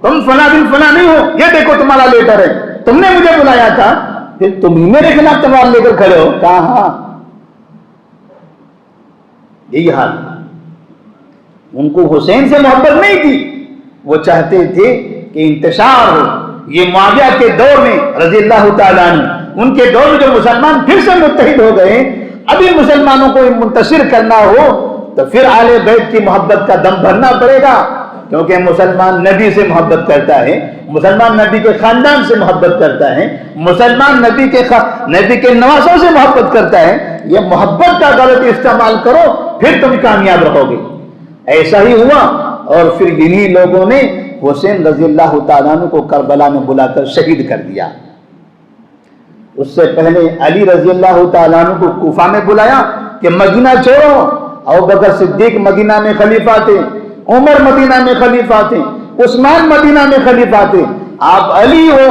تم فلاں بن فلاں نہیں ہو، یہ دیکھو تمہارا لیٹر ہے، تم نے مجھے بلایا تھا، پھر تم ہی میرے خلاف تلوار لے کر کھڑے ہو؟ کہا ہاں۔ یہی حال، ان کو حسین سے محبت نہیں تھی، وہ چاہتے تھے کہ انتشار ہو۔ یہ معاویہ کے دور میں رضی اللہ تعالیٰ عنہ، ان کے دور میں جو مسلمان پھر سے متحد ہو گئے، ابھی مسلمانوں کو منتشر کرنا ہو تو پھر آل بیت کی محبت کا دم بھرنا پڑے گا، کیونکہ مسلمان نبی سے محبت کرتا ہے، مسلمان نبی کے خاندان سے محبت کرتا ہے، مسلمان نبی کے نواسوں سے محبت کرتا ہے۔ یہ محبت کا غلط استعمال کرو پھر تم کامیاب رہو گے۔ ایسا ہی ہوا، اور پھر انہی لوگوں نے حسین رضی اللہ تعالیٰ عنہ کو کربلا میں بلا کر شہید کر دیا۔ اس سے پہلے علی رضی اللہ تعالیٰ عنہ کو کوفہ میں بلایا کہ مدینہ چھوڑو۔ ابوبکر صدیق مدینہ میں خلیفہ تھے، عمر مدینہ میں خلیفہ تھے، عثمان مدینہ میں خلیفہ تھے، آپ علی ہو،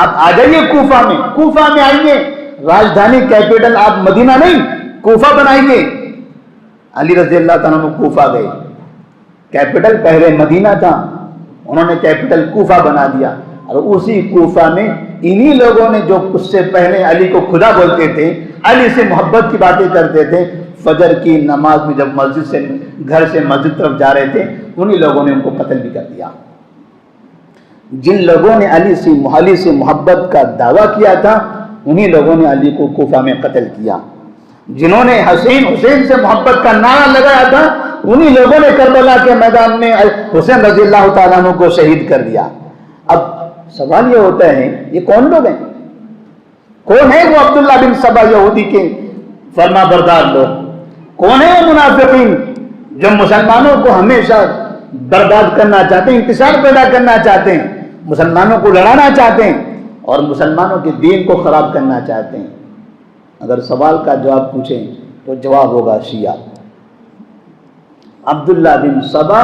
آپ آ جائیے کوفہ میں، کوفہ میں آئیے، راجدھانی کیپٹل آپ مدینہ نہیں کوفہ بنائیے۔ علی رضی اللہ تعالیٰ عنہ کوفہ گئے، کیپٹل پہلے مدینہ تھا، انہوں نے کیپٹل کوفہ بنا دیا، اور اسی کوفہ میں انہی لوگوں نے جو اس سے پہلے علی کو خدا بولتے تھے، علی سے محبت کی باتیں کرتے تھے، فجر کی نماز میں جب گھر سے مسجد طرف جا رہے تھے، انہی لوگوں نے ان کو قتل بھی کر دیا۔ جن لوگوں نے علی سے محبت کا دعویٰ کیا تھا، انہی لوگوں نے علی کو کوفہ میں قتل کیا۔ جنہوں نے حسین سے محبت کا نعرہ لگایا تھا، انہی لوگوں نے کربلا کے میدان میں حسین رضی اللہ تعالیٰ عنہ کو شہید کر دیا۔ اب سوال یہ ہوتا ہے، یہ کون لوگ ہیں؟ کون ہے وہ عبداللہ بن سبا یہودی کے فرما بردار لوگ؟ کون ہے وہ منافقین جو مسلمانوں کو ہمیشہ برباد کرنا چاہتے ہیں، انتشار پیدا کرنا چاہتے ہیں، مسلمانوں کو لڑانا چاہتے ہیں اور مسلمانوں کے دین کو خراب کرنا چاہتے ہیں؟ اگر سوال کا جواب پوچھیں تو جواب ہوگا شیعہ۔ عبداللہ بن سبا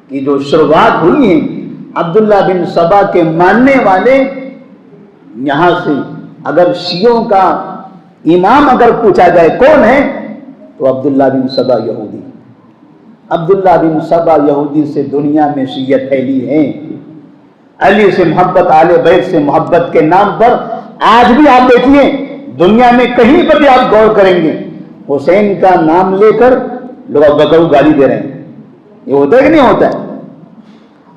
کی جو شروعات ہوئی ہیں، عبداللہ بن سبا کے ماننے والے یہاں سے اگر شیعوں کا امام اگر پوچھا جائے کون ہے تو عبداللہ بن سبا یہودی۔ عبداللہ بن سبا یہودی سے دنیا میں شیعت پھیلی ہے۔ علی سے محبت، آل بیت سے محبت کے نام پر آج بھی آپ دیکھیے دنیا میں کہیں پر بھی آپ غور کریں گے، حسین کا نام لے کر لوگ ابو بکر کو گالی دے رہے ہیں۔ یہ ہوتا ہے کہ نہیں ہوتا ہے؟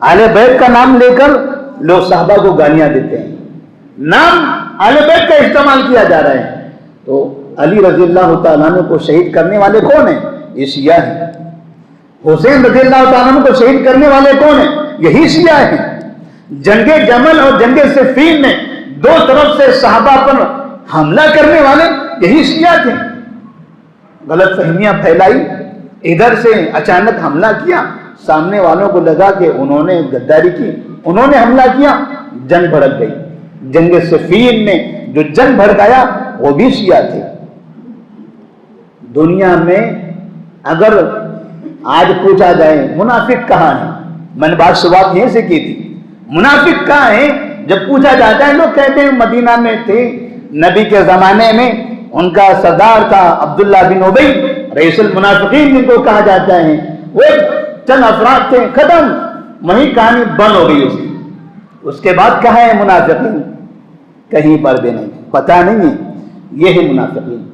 آل بیت کا نام لے کر لوگ صحابہ کو گالیاں دیتے ہیں، نام آل بیت کا استعمال کیا جا رہا ہے۔ تو علی رضی اللہ تعالیٰ عنہ کو شہید کرنے والے کون ہیں؟ یہ شیعہ ہیں۔ حسین رضی اللہ تعالیٰ عنہ کو شہید کرنے والے کون ہیں؟ یہی شیعہ ہیں۔ جنگ جمل اور جنگ صفین میں دو طرف سے صحابہ پر حملہ کرنے والے یہی شیعہ تھے۔ غلط فہمیاں پھیلائی، ادھر سے اچانک حملہ کیا، سامنے والوں کو لگا کہ انہوں نے غداری کی، انہوں نے حملہ کیا، جنگ بھڑک گئی۔ جنگ صفین میں جو جنگ بھڑکایا وہ بھی شیعہ تھے۔ دنیا میں اگر آج پوچھا جائے منافق کہاں ہیں، میں نے بات شروعات یہیں سے کی تھی، منافق کہاں ہیں جب پوچھا جاتا ہے، لوگ کہتے ہیں مدینہ میں تھے، نبی کے زمانے میں ان کا سردار تھا عبداللہ بن ابی، رئیس المنافقین جن کو کہا جاتا ہے، وہ چند افراد تھے، ختم، وہیں کہانی بند ہو گئی اس کی۔ اس کے بعد کہاں ہے منافقین؟ کہیں پر بھی نہیں، پتہ نہیں ہے۔ یہ ہے منافقین،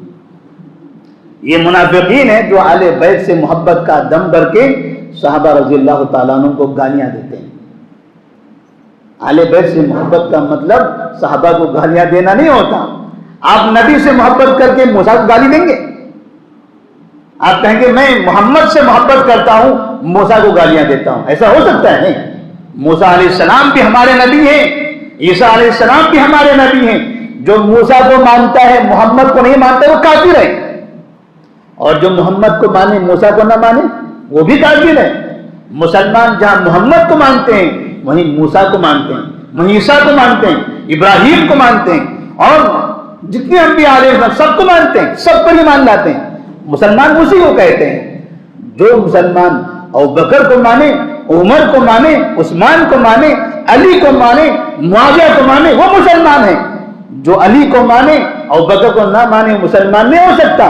یہ منافقین ہیں جو آل بیت سے محبت کا دم بھر کے صحابہ رضی اللہ تعالیٰ عنہ کو گالیاں دیتے ہیں۔ آل بیت سے محبت کا مطلب صحابہ کو گالیاں دینا نہیں ہوتا۔ آپ نبی سے محبت کر کے موسیٰ کو گالی دیں گے؟ آپ کہیں گے میں محمد سے محبت کرتا ہوں، موسیٰ کو گالیاں دیتا ہوں، ایسا ہو سکتا ہے؟ نہیں۔ موسیٰ علیہ السلام بھی ہمارے نبی ہیں، عیسیٰ علیہ السلام بھی ہمارے نبی ہیں۔ جو موسیٰ کو مانتا ہے محمد کو نہیں مانتا وہ کافر ہے، اور جو محمد کو مانے موسیٰ کو نہ مانے وہ بھی کافر ہے۔ مسلمان جہاں محمد کو مانتے ہیں وہیں موسیٰ کو مانتے ہیں، وہیں عیسیٰ کو مانتے ہیں، ابراہیم کو مانتے ہیں، اور جتنے انبیاء علیہ السلام سب کو مانتے ہیں، سب پر ایمان لاتے ہیں۔ مسلمان اسی کو کہتے ہیں۔ جو مسلمان ابوبکر کو مانے، عمر کو مانے، عثمان کو مانے، علی کو مانے، معاویہ کو مانے، وہ مسلمان ہیں۔ جو علی کو مانے ابوبکر کو نہ مانے مسلمان نہیں ہو سکتا۔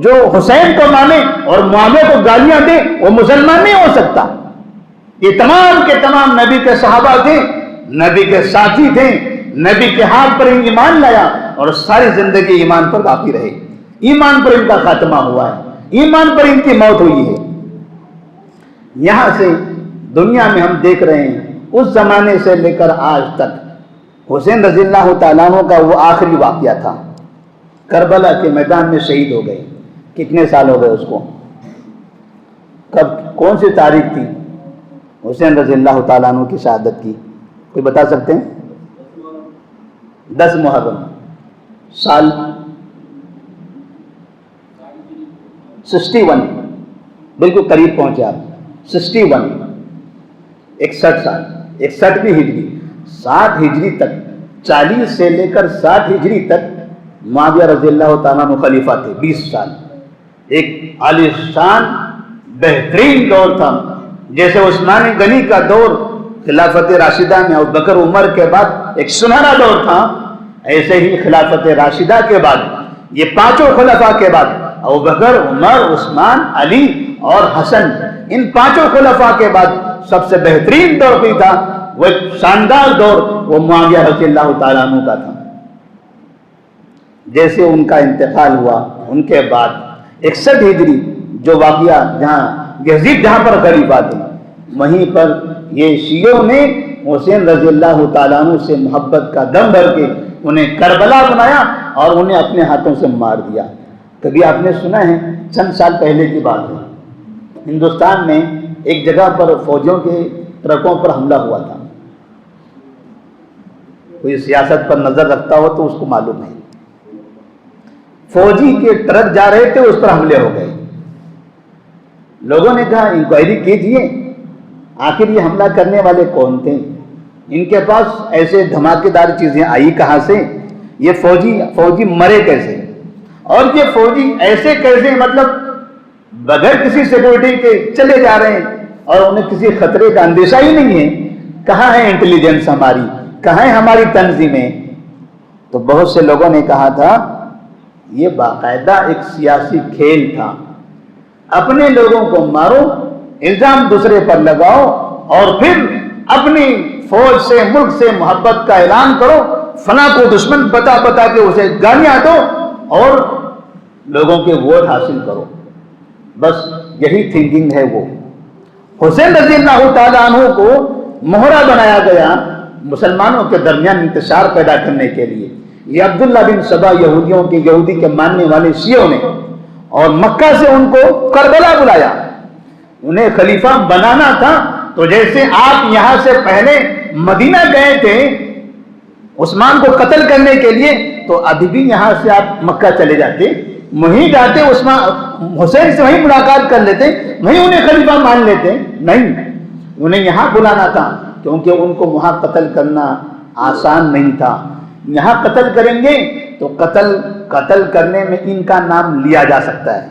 جو حسین کو مانے اور معاویہ کو گالیاں دے وہ مسلمان نہیں ہو سکتا۔ یہ تمام کے تمام نبی کے صحابہ تھے، نبی کے ساتھی تھے، نبی کے ہاتھ پر ایمان لایا اور ساری زندگی ایمان پر باقی رہے، ایمان پر ان کا خاتمہ ہوا ہے، ایمان پر ان کی موت ہوئی ہے۔ یہاں سے دنیا میں ہم دیکھ رہے ہیں اس زمانے سے لے کر آج تک حسین رضی اللہ تعالیٰ عنہ کا وہ آخری واقعہ تھا، کربلا کے میدان میں شہید ہو گئے۔ کتنے سال ہو گئے اس کو؟ کب، کون سی تاریخ تھی حسین رضی اللہ تعالیٰ عنہ کی شہادت کی؟ کوئی بتا سکتے ہیں؟ 10 محرم، سال 61، بالکل قریب پہنچے آپ، 61، 61 سال، 61 ہجری، 60 ہجری تک، 40 سے لے کر 60 ہجری تک معاویہ رضی اللہ تعالیٰ عنہ خلیفہ تھے، 20 سال۔ ایک عالی شان بہترین دور تھا، جیسے عثمان غنی کا دور خلافت راشدہ میں ابوبکر عمر کے بعد ایک سنہرا دور تھا، ایسے ہی خلافت راشدہ کے بعد یہ پانچوں خلفاء کے بعد ابوبکر، عمر، عثمان، علی اور حسن، ان پانچوں خلفاء کے بعد سب سے بہترین دور بھی تھا وہ ایک شاندار دور وہ معاویہ رضی اللہ تعالیٰ عنہ کا تھا. جیسے ان کا انتقال ہوا ان کے بعد 61 ہجری جو واقعہ جہاں یزید جہاں پر خلیفہ تھے وہیں پر یہ شیعوں نے حسین رضی اللہ تعالیٰ عنہ سے محبت کا دم بھر کے انہیں کربلا بنایا اور انہیں اپنے ہاتھوں سے مار دیا. کبھی آپ نے سنا ہے چند سال پہلے کی بات ہے ہندوستان میں ایک جگہ پر فوجیوں کے ٹرکوں پر حملہ ہوا تھا. کوئی سیاست پر نظر رکھتا ہو تو اس کو معلوم ہے. فوجی کے ٹرک جا رہے تھے اس پر حملے ہو گئے. لوگوں نے کہا انکوائری کیجئے آخر یہ حملہ کرنے والے کون تھے, ان کے پاس ایسے دھماکے دار چیزیں آئی کہاں سے, یہ فوجی مرے کیسے, اور یہ فوجی ایسے کیسے مطلب بغیر کسی سیکورٹی کے چلے جا رہے ہیں اور انہیں کسی خطرے کا اندیشہ ہی نہیں ہے. کہاں ہے انٹیلیجنس ہماری, کہاں ہے ہماری تنظیمیں. تو بہت سے لوگوں نے کہا تھا یہ باقاعدہ ایک سیاسی کھیل تھا, اپنے لوگوں کو مارو, الزام دوسرے پر لگاؤ اور پھر اپنی فوج سے ملک سے محبت کا اعلان کرو, فلاں کو دشمن بتا کے اسے گالیاں دو اور لوگوں کے ووٹ حاصل کرو. بس یہی تھنکنگ ہے. وہ حسین رضی اللہ تعالیٰ عنہ کو مہرہ بنایا گیا مسلمانوں کے درمیان انتشار پیدا کرنے کے لیے. یہ عبداللہ بن سبا یہودی کے ماننے والے شیعوں نے اور مکہ سے ان کو کربلا بلایا. انہیں خلیفہ بنانا تھا تو جیسے آپ یہاں سے پہلے مدینہ گئے تھے عثمان کو قتل کرنے کے لیے تو ابھی بھی یہاں سے آپ مکہ چلے جاتے, وہیں جاتے عثمان حسین سے وہیں ملاقات کر لیتے, وہیں انہیں خلیفہ مان لیتے. نہیں, انہیں یہاں بلانا تھا کیونکہ ان کو وہاں قتل کرنا آسان نہیں تھا. یہاں قتل کریں گے تو قتل کرنے میں ان کا نام لیا جا سکتا ہے.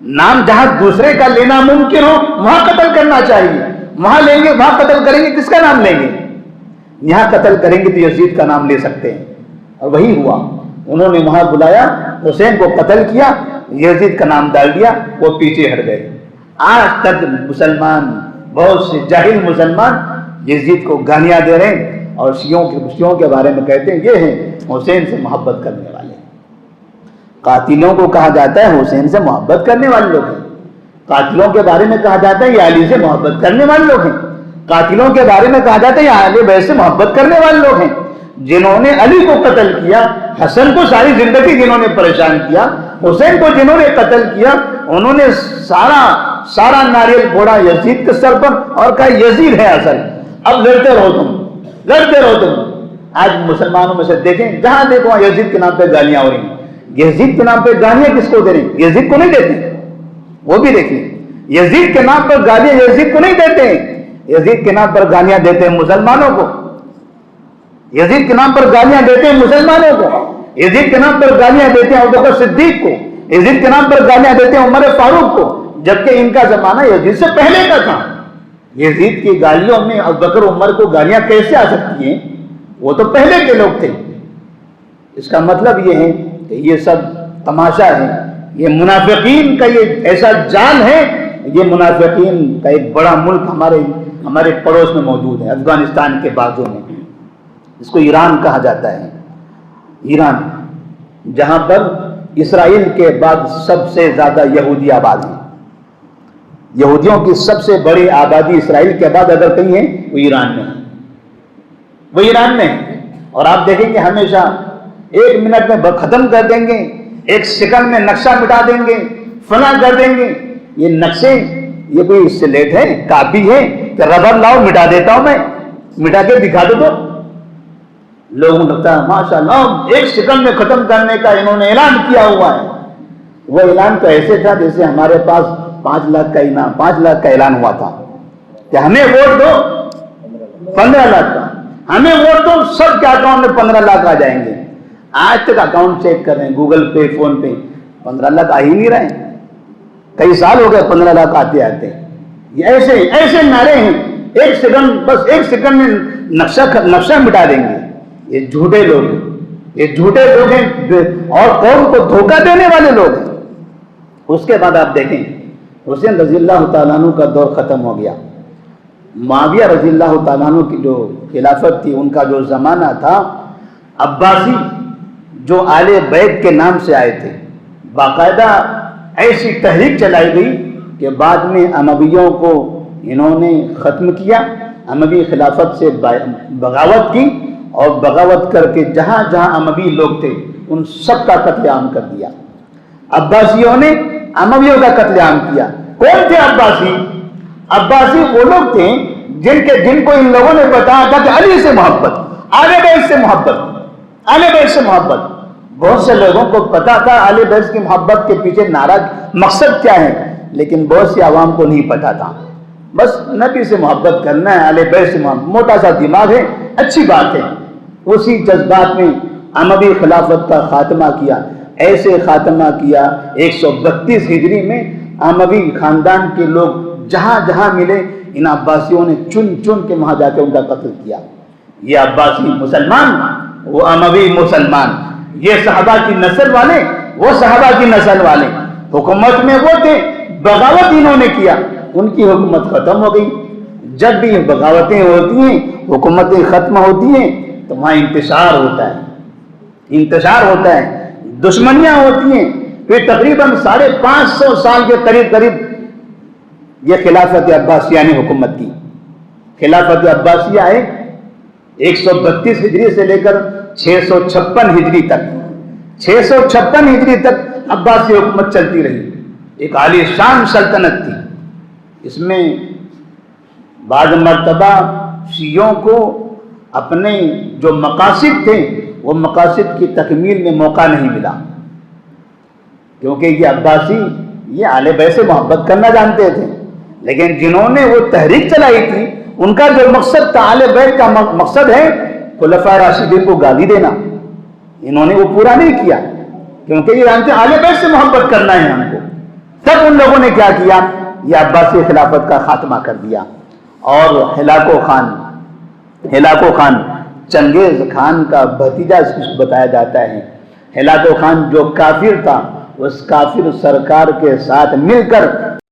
نام جہاں دوسرے کا لینا ممکن ہو وہاں قتل کرنا چاہیے. وہاں لیں گے, وہاں قتل کریں گے, کس کا نام لیں گے؟ یہاں قتل کریں گے تو یزید کا نام لے سکتے ہیں. اور وہی ہوا, انہوں نے وہاں بلایا, حسین کو قتل کیا, یزید کا نام ڈال دیا, وہ پیچھے ہٹ گئے. آج تک مسلمان, بہت سے جاہل مسلمان یزید کو گالیاں دے رہے ہیں اور شیعوں کے بارے میں کہتے ہیں یہ ہیں حسین سے محبت کرنے والے. قاتلوں کو کہا جاتا ہے حسین سے محبت کرنے والے لوگ ہیں. قاتلوں کے بارے میں کہا جاتا ہے یہ علی سے محبت کرنے والے لوگ ہیں. قاتلوں کے بارے میں کہا جاتا ہے یہ اہل بیت سے محبت کرنے والے لوگ ہیں. جنہوں نے علی کو قتل کیا, حسن کو ساری زندگی جنہوں نے پریشان کیا, حسین کو جنہوں نے قتل کیا, انہوں نے سارا ناریل پھوڑا یزید کے سر پر اور کہا یزید ہے اصل, اب لڑتے رہو تم. آج مسلمانوں میں سے دیکھیں جہاں دیکھو وہاں یزید کے نام پہ گالیاں ہو رہی ہیں. یزید کے نام پہ گالیاں کس کو دے رہے ہیں؟ یزید کو نہیں دیتے. وہ بھی دیکھیں, یزید کے نام پر گالیاں یزید کو نہیں دیتے ہیں, یزید کے نام پر گالیاں دیتے ہیں مسلمانوں کو. یزید کے نام پر گالیاں دیتے ہیں مسلمانوں کو, یزید کے نام پر گالیاں دیتے ہیں ابوبکر صدیق کو, یزید کے نام پر گالیاں دیتے ہیں عمر فاروق کو, جبکہ ان کا زمانہ یزید سے پہلے کا تھا. یزید کی گالیوں میں ابوبکر عمر کو گالیاں کیسے آ سکتی ہیں؟ وہ تو پہلے کے لوگ تھے. اس کا مطلب یہ ہے کہ یہ سب تماشا ہے, یہ منافقین کا یہ ایسا جال ہے. یہ منافقین کا ایک بڑا ملک ہمارے پڑوس میں موجود ہے, افغانستان کے بازو میں, اس کو ایران کہا جاتا ہے. ایران جہاں پر اسرائیل کے بعد سب سے زیادہ یہودی آباد ہیں. یہودیوں کی سب سے بڑی آبادی اسرائیل کے بعد اگر کہیں ہے وہ ایران میں ہے, وہ ایران میں ہے. اور آپ دیکھیں گے ہمیشہ 1 منٹ میں ختم کر دیں گے, 1 سیکنڈ میں نقشہ مٹا دیں گے, فلاں کر دیں گے. یہ نقشے یہ کوئی سلیٹ ہے, کاپی ہے کہ ربر لاؤ مٹا دیتا ہوں میں, مٹا کے دکھا دو. تو لوگوں کو لگتا ہے ماشاء اللہ 1 سیکنڈ میں ختم کرنے کا انہوں نے اعلان کیا ہوا ہے. وہ اعلان تو ایسے تھا جیسے ہمارے پاس 5 لاکھ کا انعام, 5 لاکھ کا اعلان ہوا تھا کہ ہمیں ووٹ دو 15 لاکھ کا, ہمیں ووٹ دو سب کے اکاؤنٹ میں 15 لاکھ آ جائیں گے. آج تک اکاؤنٹ چیک کر رہے ہیں گوگل پے, فون پے, 15 لاکھ آ ہی نہیں رہے ہیں. کئی سال ہو گئے 15 لاکھ آتے آتے. یہ ایسے نعرے ہیں, 1 سیکنڈ, بس 1 سیکنڈ میں نقشہ مٹا دیں گے. یہ جھوٹے لوگ ہیں, یہ جھوٹے لوگ ہیں اور قوم کو دھوکہ دینے والے لوگ ہیں. اس کے بعد آپ دیکھیں حسین رضی اللہ تعالیٰ عنہ کا دور ختم ہو گیا. معاویہ رضی اللہ تعالیٰ عنہ کی جو خلافت تھی، ان کا جو زمانہ تھا، عباسی جو آل بیت کے نام سے آئے تھے، باقاعدہ ایسی تحریک چلائی گئی کہ بعد میں امویوں کو انہوں نے ختم کیا، اموی خلافت سے بغاوت کی، اور بغاوت کر کے جہاں جہاں اموی لوگ تھے ان سب کا قتل عام کر دیا۔ عباسیوں نے امویوں کا قتل عام کیا۔ کون تھے عباسی؟ عباسی وہ لوگ تھے جن کو ان لوگوں نے بتایا تھا کہ علی سے محبت، آل بیت سے محبت، آل بیت سے محبت۔ بہت سے لوگوں کو پتا تھا آل بیت کی محبت کے پیچھے نعرہ مقصد کیا ہے، لیکن بہت سی عوام کو نہیں پتا تھا۔ بس نبی سے محبت کرنا ہے، آل بیت سے محبت، موٹا سا دماغ ہے، اچھی بات ہے۔ اسی جذبات میں اموی خلافت کا خاتمہ کیا، ایسے خاتمہ کیا 132 ہجری میں اموی خاندان کے لوگ جہاں جہاں ملے ان عباسیوں نے چن چن کے وہاں جا کے ان کا قتل کیا۔ یہ عباسی مسلمان، وہ اموی مسلمان، یہ صحابہ کی نسل والے، وہ صحابہ کی نسل والے، حکومت میں وہ تھے، بغاوت انہوں نے کیا، ان کی حکومت ختم ہو گئی۔ جب بھی بغاوتیں ہوتی ہیں، حکومتیں ختم ہوتی ہیں تو وہاں انتشار ہوتا ہے، انتشار ہوتا ہے، دشمنیاں ہوتی ہیں۔ پھر تقریباً 550 سال کے قریب یہ خلافت عباسیہ نے حکومت کی۔ خلافت عباسیہ ہے 132 ہجری سے لے کر 656 ہجری تک، 656 ہجری تک عباسی حکومت چلتی رہی۔ ایک عالی شان سلطنت تھی۔ اس میں بعض مرتبہ شیعوں کو اپنے جو مقاصد تھے وہ مقاصد کی تکمیل میں موقع نہیں ملا، کیونکہ یہ عباسی یہ آل بیت سے محبت کرنا جانتے تھے، لیکن جنہوں نے وہ تحریک چلائی تھی ان کا جو مقصد تھا، آل بیت کا مقصد ہے خلفائے راشدین کو گالی دینا، انہوں نے وہ پورا نہیں کیا، کیونکہ یہ جانتے آل بیت سے محبت کرنا ہے ہم کو۔ تب ان لوگوں نے کیا کیا؟ یہ عباسی خلافت کا خاتمہ کر دیا۔ اور ہلاکو خان چنگیز خان کا بھتیجا اس کو بتایا جاتا ہے۔ ہلاکو خان جو کافر تھا، اس کافر سرکار کے ساتھ مل کر